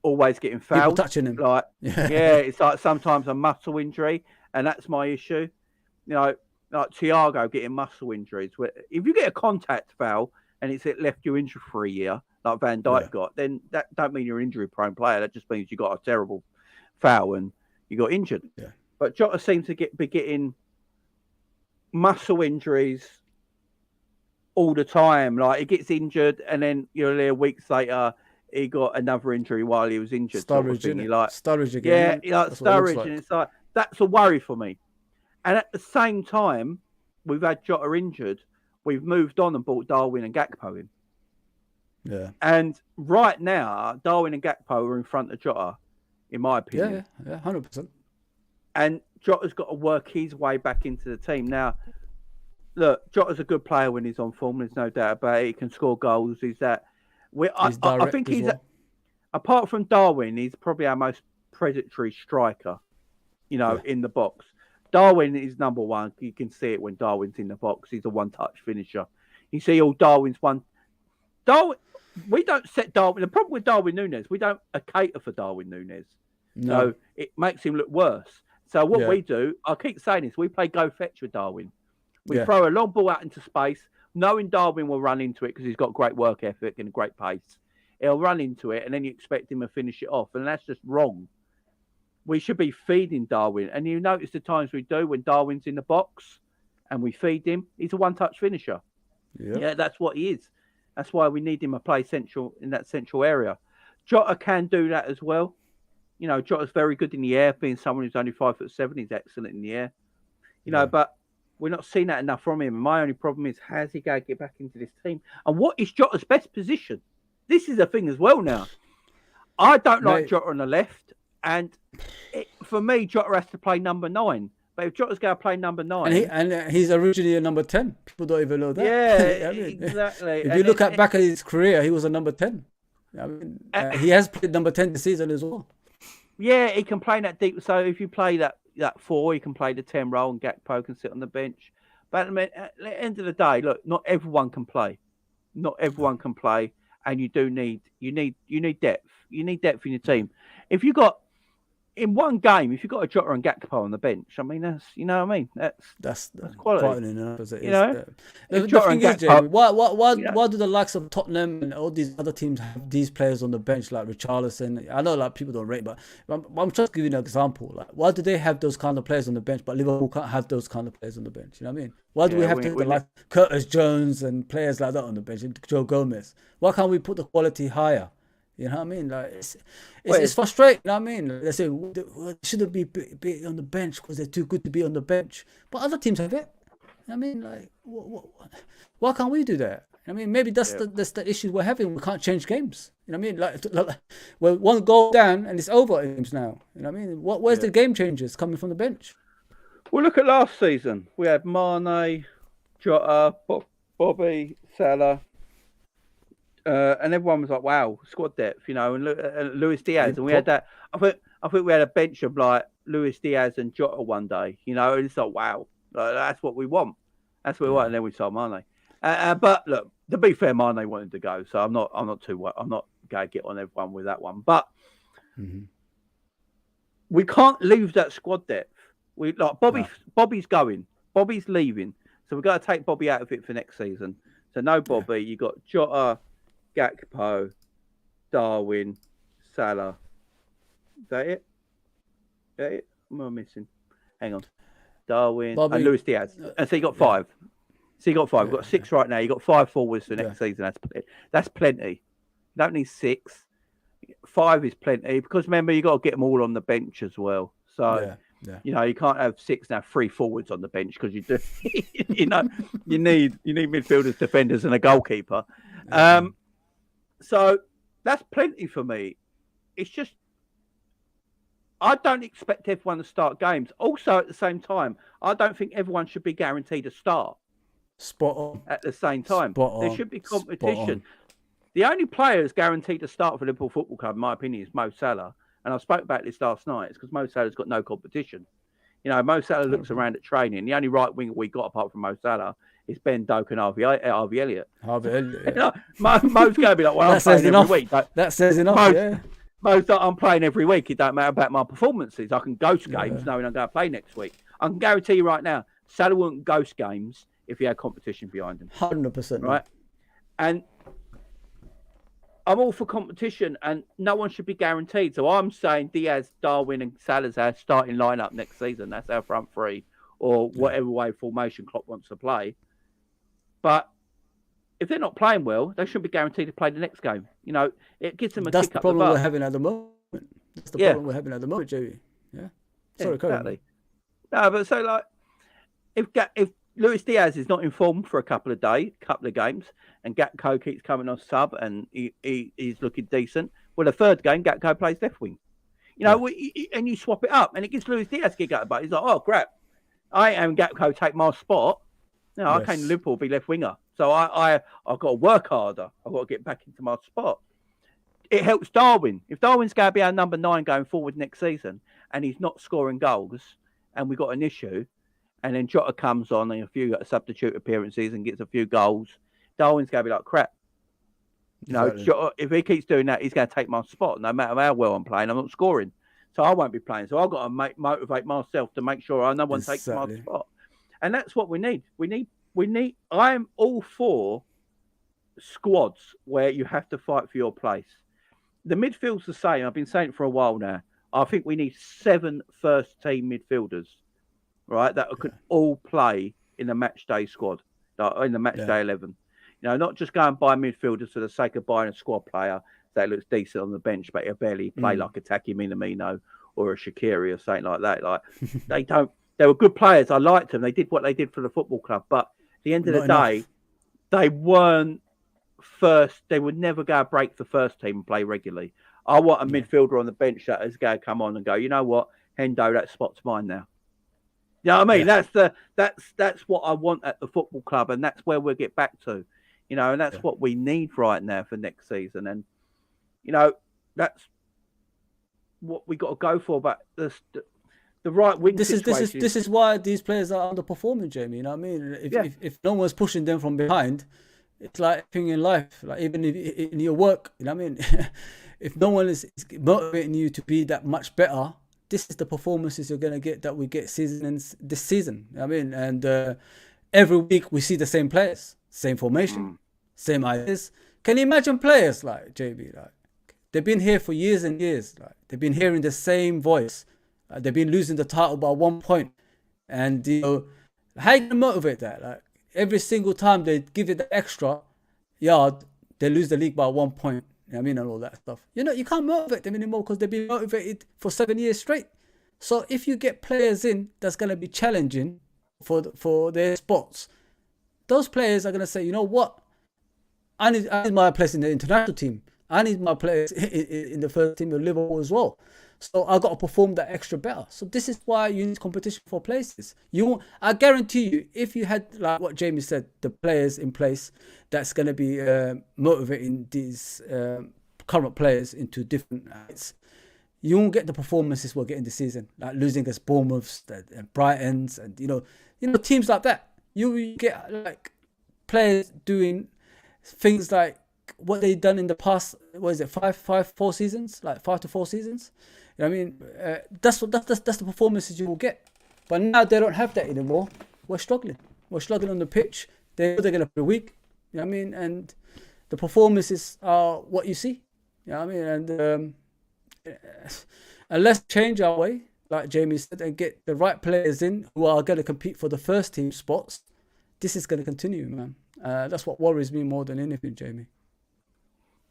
always getting fouled. People touching him, like it's like sometimes a muscle injury, and that's my issue. Like Thiago getting muscle injuries. Where if you get a contact foul and it's left you injured for a year, like Van Dijk got, then that don't mean you're an injury-prone player. That just means you got a terrible foul and you got injured. Yeah. But Jota seems to be getting muscle injuries all the time. Like, he gets injured and then weeks later he got another injury while he was injured. Sturridge, Sturridge again. Yeah, Sturridge. And it's like, that's a worry for me. And at the same time, we've had Jota injured. We've moved on and brought Darwin and Gakpo in. Yeah. And right now, Darwin and Gakpo are in front of Jota, in my opinion. Yeah, 100%. And Jota's got to work his way back into the team. Now, look, Jota's a good player when he's on form. There's no doubt about it. He can score goals. I think he's, apart from Darwin, he's probably our most predatory striker, in the box. Darwin is number 1. You can see it when Darwin's in the box. He's a one-touch finisher. You see all Darwin's one. Darwin, we don't set Darwin. The problem with Darwin Nunez, we don't cater for Darwin Nunez. No. So it makes him look worse. So what we do, I keep saying this, we play go fetch with Darwin. We throw a long ball out into space, knowing Darwin will run into it because he's got great work ethic and a great pace. He'll run into it and then you expect him to finish it off. And that's just wrong. We should be feeding Darwin. And you notice the times we do when Darwin's in the box and we feed him, he's a one-touch finisher. Yeah, that's what he is. That's why we need him to play central in that central area. Jota can do that as well. Jota's very good in the air, being someone who's only 5'7". He's excellent in the air. But we're not seeing that enough from him. And my only problem is, how's he going to get back into this team? And what is Jota's best position? This is a thing as well now. I don't like Jota on the left. And for me, Jota has to play number 9. But if Jota's going to play number 9... And he's originally a number 10. People don't even know that. Yeah, exactly. If you look back at his career, he was a number 10. He has played number 10 this season as well. Yeah, he can play that deep. So if you play that 4, he can play the 10 role, and Gakpo can sit on the bench. But at the end of the day, look, not everyone can play. Not everyone can play, and you need depth. You need depth in your team. If you got in one game, if you've got a Jota and Gakpo on the bench, I mean, that's that's quality. Quite enough as it You is. know, The thing is, Jamie, why do the likes of Tottenham and all these other teams have these players on the bench like Richarlison? I know like people don't rate, but I'm just giving an example. Like, why do they have those kind of players on the bench, but Liverpool can't have those kind of players on the bench? You know what I mean? Why do we have like Curtis Jones and players like that on the bench, and Joe Gomez? Why can't we put the quality higher? You know what I mean? Like it's frustrating. You know what I mean? They say they shouldn't be on the bench because they're too good to be on the bench, but other teams have it. I mean, like, why can't we do that? I mean, maybe that's the issue we're having. We can't change games. You know what I mean? Like we're one goal down and it's over games now. You know what I mean? Where's the game changers coming from the bench? Well, look at last season. We had Mane, Jota, Bobby, Salah. And everyone was like, "Wow, squad depth," you know. And Luis Diaz, and we had that. I think we had a bench of like Luis Diaz and Jota one day, you know. And it's like, wow, like, that's what we want. That's what we want. And then we saw Mane. But look, to be fair, Mane wanted to go, so I'm not going to get on everyone with that one. But we can't lose that squad depth. We like Bobby's going, Bobby's leaving, so we've got to take Bobby out of it for next season. So no Bobby. You got Jota, Gakpo, Darwin, Salah. Is that it? What am I missing? Hang on. Darwin and Luis Diaz. And so you got 5. So you got 5. You've got 6 right now. You got 5 forwards for next season. That's plenty. You don't need 6. 5 is plenty because remember you got to get them all on the bench as well. So you know you can't have 6 now 3 forwards on the bench because you do. you know you need midfielders, defenders, and a goalkeeper. So that's plenty for me. It's just I don't expect everyone to start games. Also, at the same time, I don't think everyone should be guaranteed a start. Spot on. At the same time, there should be competition. The only player who's guaranteed to start for Liverpool Football Club, in my opinion, is Mo Salah. And I spoke about this last night. It's because Mo Salah's got no competition. You know, Mo Salah looks around at training. The only right winger we got apart from Mo Salah is Ben Doak and Harvey Elliott. You know, Mo's going to be like, well, I'm playing every week. That says enough, Mo's like, I'm playing every week. It don't matter about my performances. I can ghost games knowing I'm going to play next week. I can guarantee you right now, Salah wouldn't ghost games if he had competition behind him. 100%. Right? And I'm all for competition, and no one should be guaranteed. So I'm saying Diaz, Darwin, and Salah's our starting lineup next season. That's our front three, or whatever way formation Klopp wants to play. But if they're not playing well, they shouldn't be guaranteed to play the next game. You know, it gives them a That's kick the up problem the we're having at the moment. That's the problem we're having at the moment, Joey. Yeah. Sorry, exactly. No, but so like, if Luis Diaz is not informed for a couple of games, and Gakpo keeps coming on sub and he's looking decent, well, the third game, Gakpo plays left wing. You know, and you swap it up, and it gives Luis Diaz a kick out the butt. He's like, oh, crap, I ain't having Gakpo take my spot. No, I came to Liverpool be left winger. So I've got to work harder. I've got to get back into my spot. It helps Darwin. If Darwin's going to be our number 9 going forward next season and he's not scoring goals and we've got an issue, and then Jota comes on and a few substitute appearances and gets a few goals, Darwin's going to be like, crap. You know, Jota, if he keeps doing that, he's going to take my spot. No matter how well I'm playing, I'm not scoring. So I won't be playing. So I've got to motivate myself to make sure no one takes my spot. And that's what we need. We need. I'm all for squads where you have to fight for your place. The midfield's the same. I've been saying it for a while now. I think we need 7 first-team midfielders, right, that could all play in the match day squad, in the match day 11. You know, not just go and buy midfielders for the sake of buying a squad player that looks decent on the bench, but he'll barely play like a Taki Minamino or a Shaqiri or something like that. Like they don't. They were good players. I liked them. They did what they did for the football club. But at the end of the day, they weren't first. They would never go break the first team and play regularly. I want a midfielder on the bench that is going to come on and go, you know what, Hendo, that spot's mine now. You know what I mean? Yeah. That's what I want at the football club, and that's where we'll get back to. You know, and that's what we need right now for next season. And, you know, what we got to go for. But the right wing situation. This is why these players are underperforming, Jamie. You know what I mean? If no one's pushing them from behind, it's like everything in life. Like even in your work, you know what I mean? If no one is motivating you to be that much better, this is the performances you're gonna get that we get this season. You know what I mean? And every week we see the same players, same formation, same ideas. Can you imagine players like JB? Like they've been here for years and years. Like they've been hearing the same voice. They've been losing the title by 1 point, and how you can motivate that? Like every single time they give it the extra yard, they lose the league by 1 point. You know what I mean, and all that stuff. You can't motivate them anymore because they've been motivated for 7 years straight. So if you get players in that's going to be challenging for their spots, those players are going to say, you know what, I need my place in the international team. I need my place in the first team of Liverpool as well. So I got to perform that extra better. So this is why you need competition for places. I guarantee you, if you had, like what Jamie said, the players in place that's going to be motivating these current players into different heights, you won't get the performances we're getting this season, like losing against Bournemouth and Brightons and teams like that. You get like players doing things like what they've done in the past. What is it? 4 seasons, like 5 to 4 seasons. You know what I mean? That's the performances you will get. But now they don't have that anymore. We're struggling. We're struggling on the pitch. They're going to be weak. You know what I mean? And the performances are what you see. You know what I mean? And unless change our way, like Jamie said, and get the right players in who are going to compete for the first team spots, this is going to continue, man. That's what worries me more than anything, Jamie.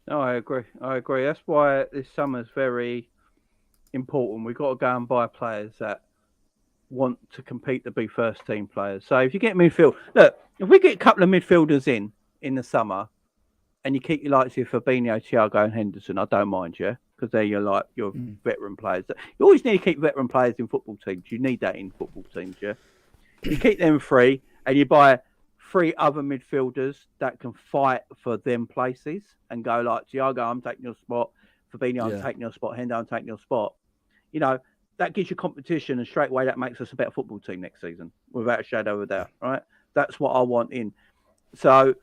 No, I agree. That's why this summer's very important. We've got to go and buy players that want to compete to be first team players. So if you get midfield, look, if we get a couple of midfielders in the summer and you keep your likes of Fabinho, Thiago and Henderson, I don't mind, yeah, because they're your veteran players. You always need to keep veteran players in football teams. You need that in football teams, yeah. You keep them free and you buy 3 other midfielders that can fight for them places and go like, Thiago, I'm taking your spot. Fabinho, I'm taking your spot. Hendo, I'm taking your spot. That gives you competition, and straight away that makes us a better football team next season, without a shadow of a doubt, right? That's what I want in. So,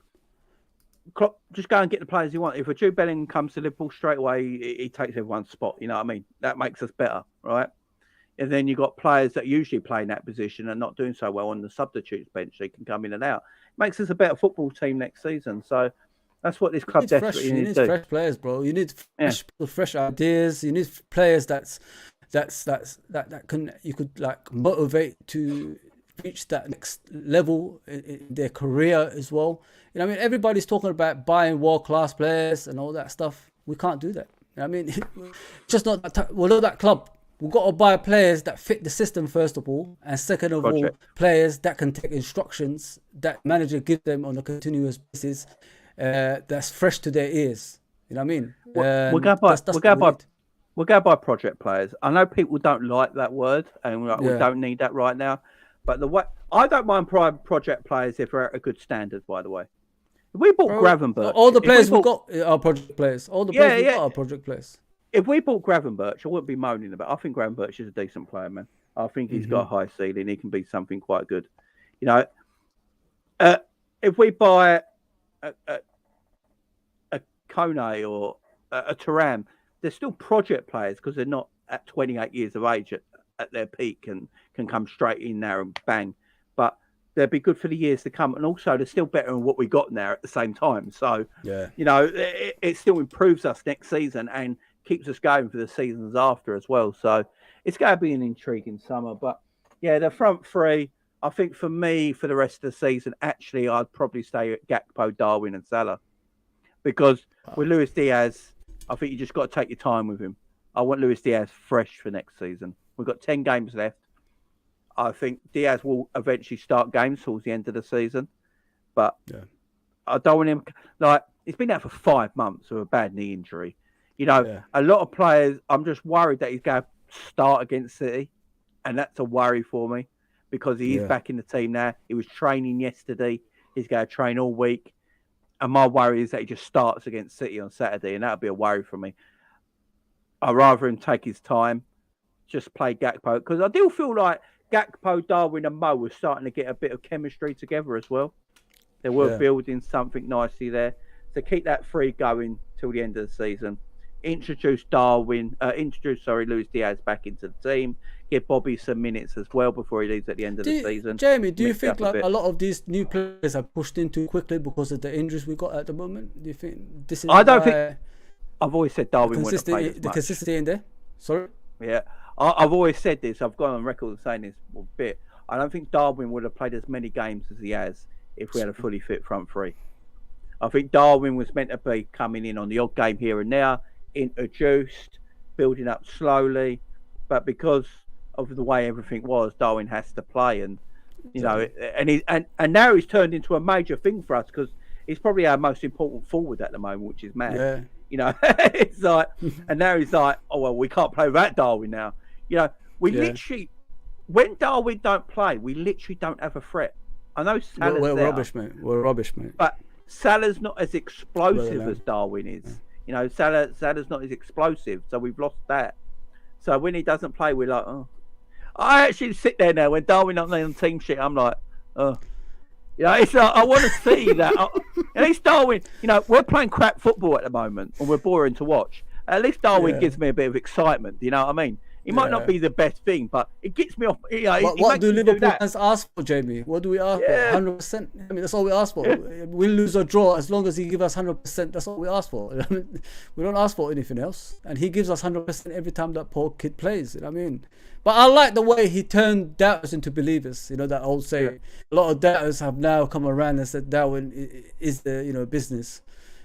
Klopp, just go and get the players you want. If a Jude Bellingham comes to Liverpool, straight away he takes everyone's spot. You know what I mean? That makes us better, right? And then you've got players that usually play in that position and not doing so well on the substitutes bench. They can come in and out. It makes us a better football team next season. So that's what this club desperately needs to do. You need fresh players, bro. You need fresh ideas. You need players that you could like motivate to reach that next level in their career as well. You know what I mean? Everybody's talking about buying world-class players and all that stuff. We can't do that. You know what I mean? Just not we're not that club. We've got to buy players that fit the system, first of all. And second of all, players that can take instructions that manager gives them on a continuous basis, that's fresh to their ears. You know what I mean? We'll go by project players. I know people don't like that word, and we don't need that right now. But I don't mind project players if they're at a good standard, by the way. If we bought Gravenberch... All the players we've got are project players. All the players we've got are project players. If we bought Gravenberch, I wouldn't be moaning about it. I think Gravenberch is a decent player, man. I think he's got a high ceiling. He can be something quite good. If we buy a Kone or a Thuram, they're still project players because they're not at 28 years of age at their peak and can come straight in there and bang. But they'll be good for the years to come. And also, they're still better than what we got in there at the same time. So, it still improves us next season and keeps us going for the seasons after as well. So, it's going to be an intriguing summer. But, yeah, the front three, I think for me, for the rest of the season, actually, I'd probably stay at Gakpo, Darwin and Salah. Because with Luis Diaz, I think you just got to take your time with him. I want Luis Diaz fresh for next season. We've got 10 games left. I think Diaz will eventually start games towards the end of the season. But I don't want him... he's been out for 5 months with a bad knee injury. A lot of players, I'm just worried that he's going to start against City. And that's a worry for me because he is back in the team now. He was training yesterday. He's going to train all week. And my worry is that he just starts against City on Saturday, and that would be a worry for me. I'd rather him take his time, just play Gakpo, because I do feel like Gakpo, Darwin, and Mo were starting to get a bit of chemistry together as well. They were building something nicely there. So keep that three going till the end of the season. Introduce Luis Diaz back into the team. Give Bobby some minutes as well before he leaves at the end of the season. Jamie, do you think like a lot of these new players are pushed in too quickly because of the injuries we got at the moment? Do you think this is? I don't think. I've always said Darwin wouldn't have played as much. The consistency in there. Sorry. Yeah, I've always said this. I've gone on record saying this a bit. I don't think Darwin would have played as many games as he has if we had a fully fit front three. I think Darwin was meant to be coming in on the odd game here and there, introduced, building up slowly, but because of the way everything was, Darwin has to play, and and now he's turned into a major thing for us because he's probably our most important forward at the moment, which is mad. Yeah. It's like, and now he's like, oh well, we can't play without Darwin now. Literally, when Darwin don't play, we literally don't have a threat. I know Salah's we're there, rubbish, mate. We're rubbish, mate. But Salah's not as explosive as Darwin is. Salah's not as explosive, so we've lost that. So when he doesn't play, we're like, oh. I actually sit there now when Darwin not on team sheet. I'm like, oh. It's like, I want to see that. At least Darwin, we're playing crap football at the moment, and we're boring to watch. At least Darwin gives me a bit of excitement. Do you know what I mean? He might not be the best thing, but it gets me off. What do Liverpool fans ask for, Jamie? What do we ask for? 100%. I mean, that's all we ask for. We lose or draw as long as he gives us 100%. That's all we ask for. I mean, we don't ask for anything else, and he gives us 100% every time that poor kid plays. I mean, but I like the way he turned doubters into believers. That old saying. A lot of doubters have now come around and said Darwin is the business,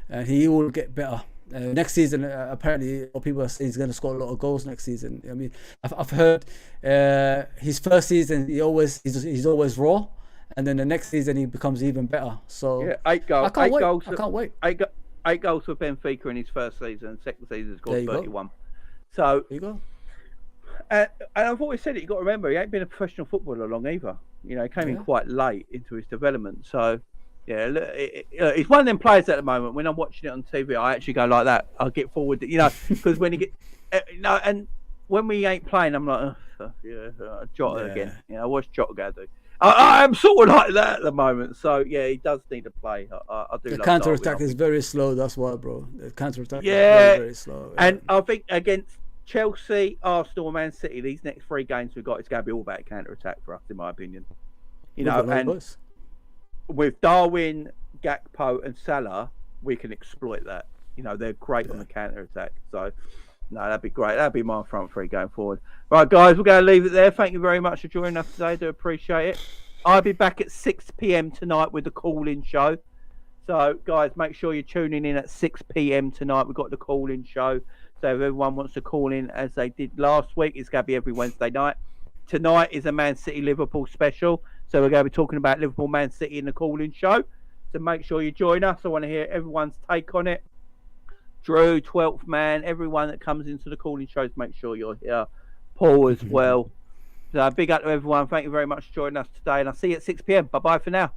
and he will get better. Next season, apparently, people are saying he's going to score a lot of goals next season. I mean, I've heard his first season he's always raw, and then the next season he becomes even better. So 8 goals. I can't wait. 8 goals for Benfica in his first season. Second season he scored 31. So there you go. And I've always said it. You got to remember, he ain't been a professional footballer long either. He came in quite late into his development. So. Yeah, he's one of them players at the moment. When I'm watching it on TV, I actually go like that. I get forward, because when he get, and when we ain't playing, I'm like, Jota again. What's Jota going to do? I'm sort of like that at the moment. So yeah, he does need to play. I do. The counter attack is very slow. That's why, bro. The counter attack is very, very slow. Yeah. And I think against Chelsea, Arsenal, and Man City, these next 3 games we've got, it's going to be all about counter attack for us, in my opinion. And with Darwin, Gakpo, and Salah, we can exploit that. They're great on the counter attack. So, no, that'd be great. That'd be my front 3 going forward. Right, guys, we're going to leave it there. Thank you very much for joining us today. Do appreciate it. I'll be back at 6 p.m. tonight with the call-in show. So, guys, make sure you're tuning in at 6 p.m. tonight. We've got the call-in show. So, if everyone wants to call in as they did last week, it's going to be every Wednesday night. Tonight is a Man City Liverpool special. So we're going to be talking about Liverpool, Man City in the call-in show. So make sure you join us. I want to hear everyone's take on it. Drew, 12th man, everyone that comes into the call-in shows, make sure you're here. Paul as well. So big up to everyone. Thank you very much for joining us today. And I'll see you at 6 p.m. Bye-bye for now.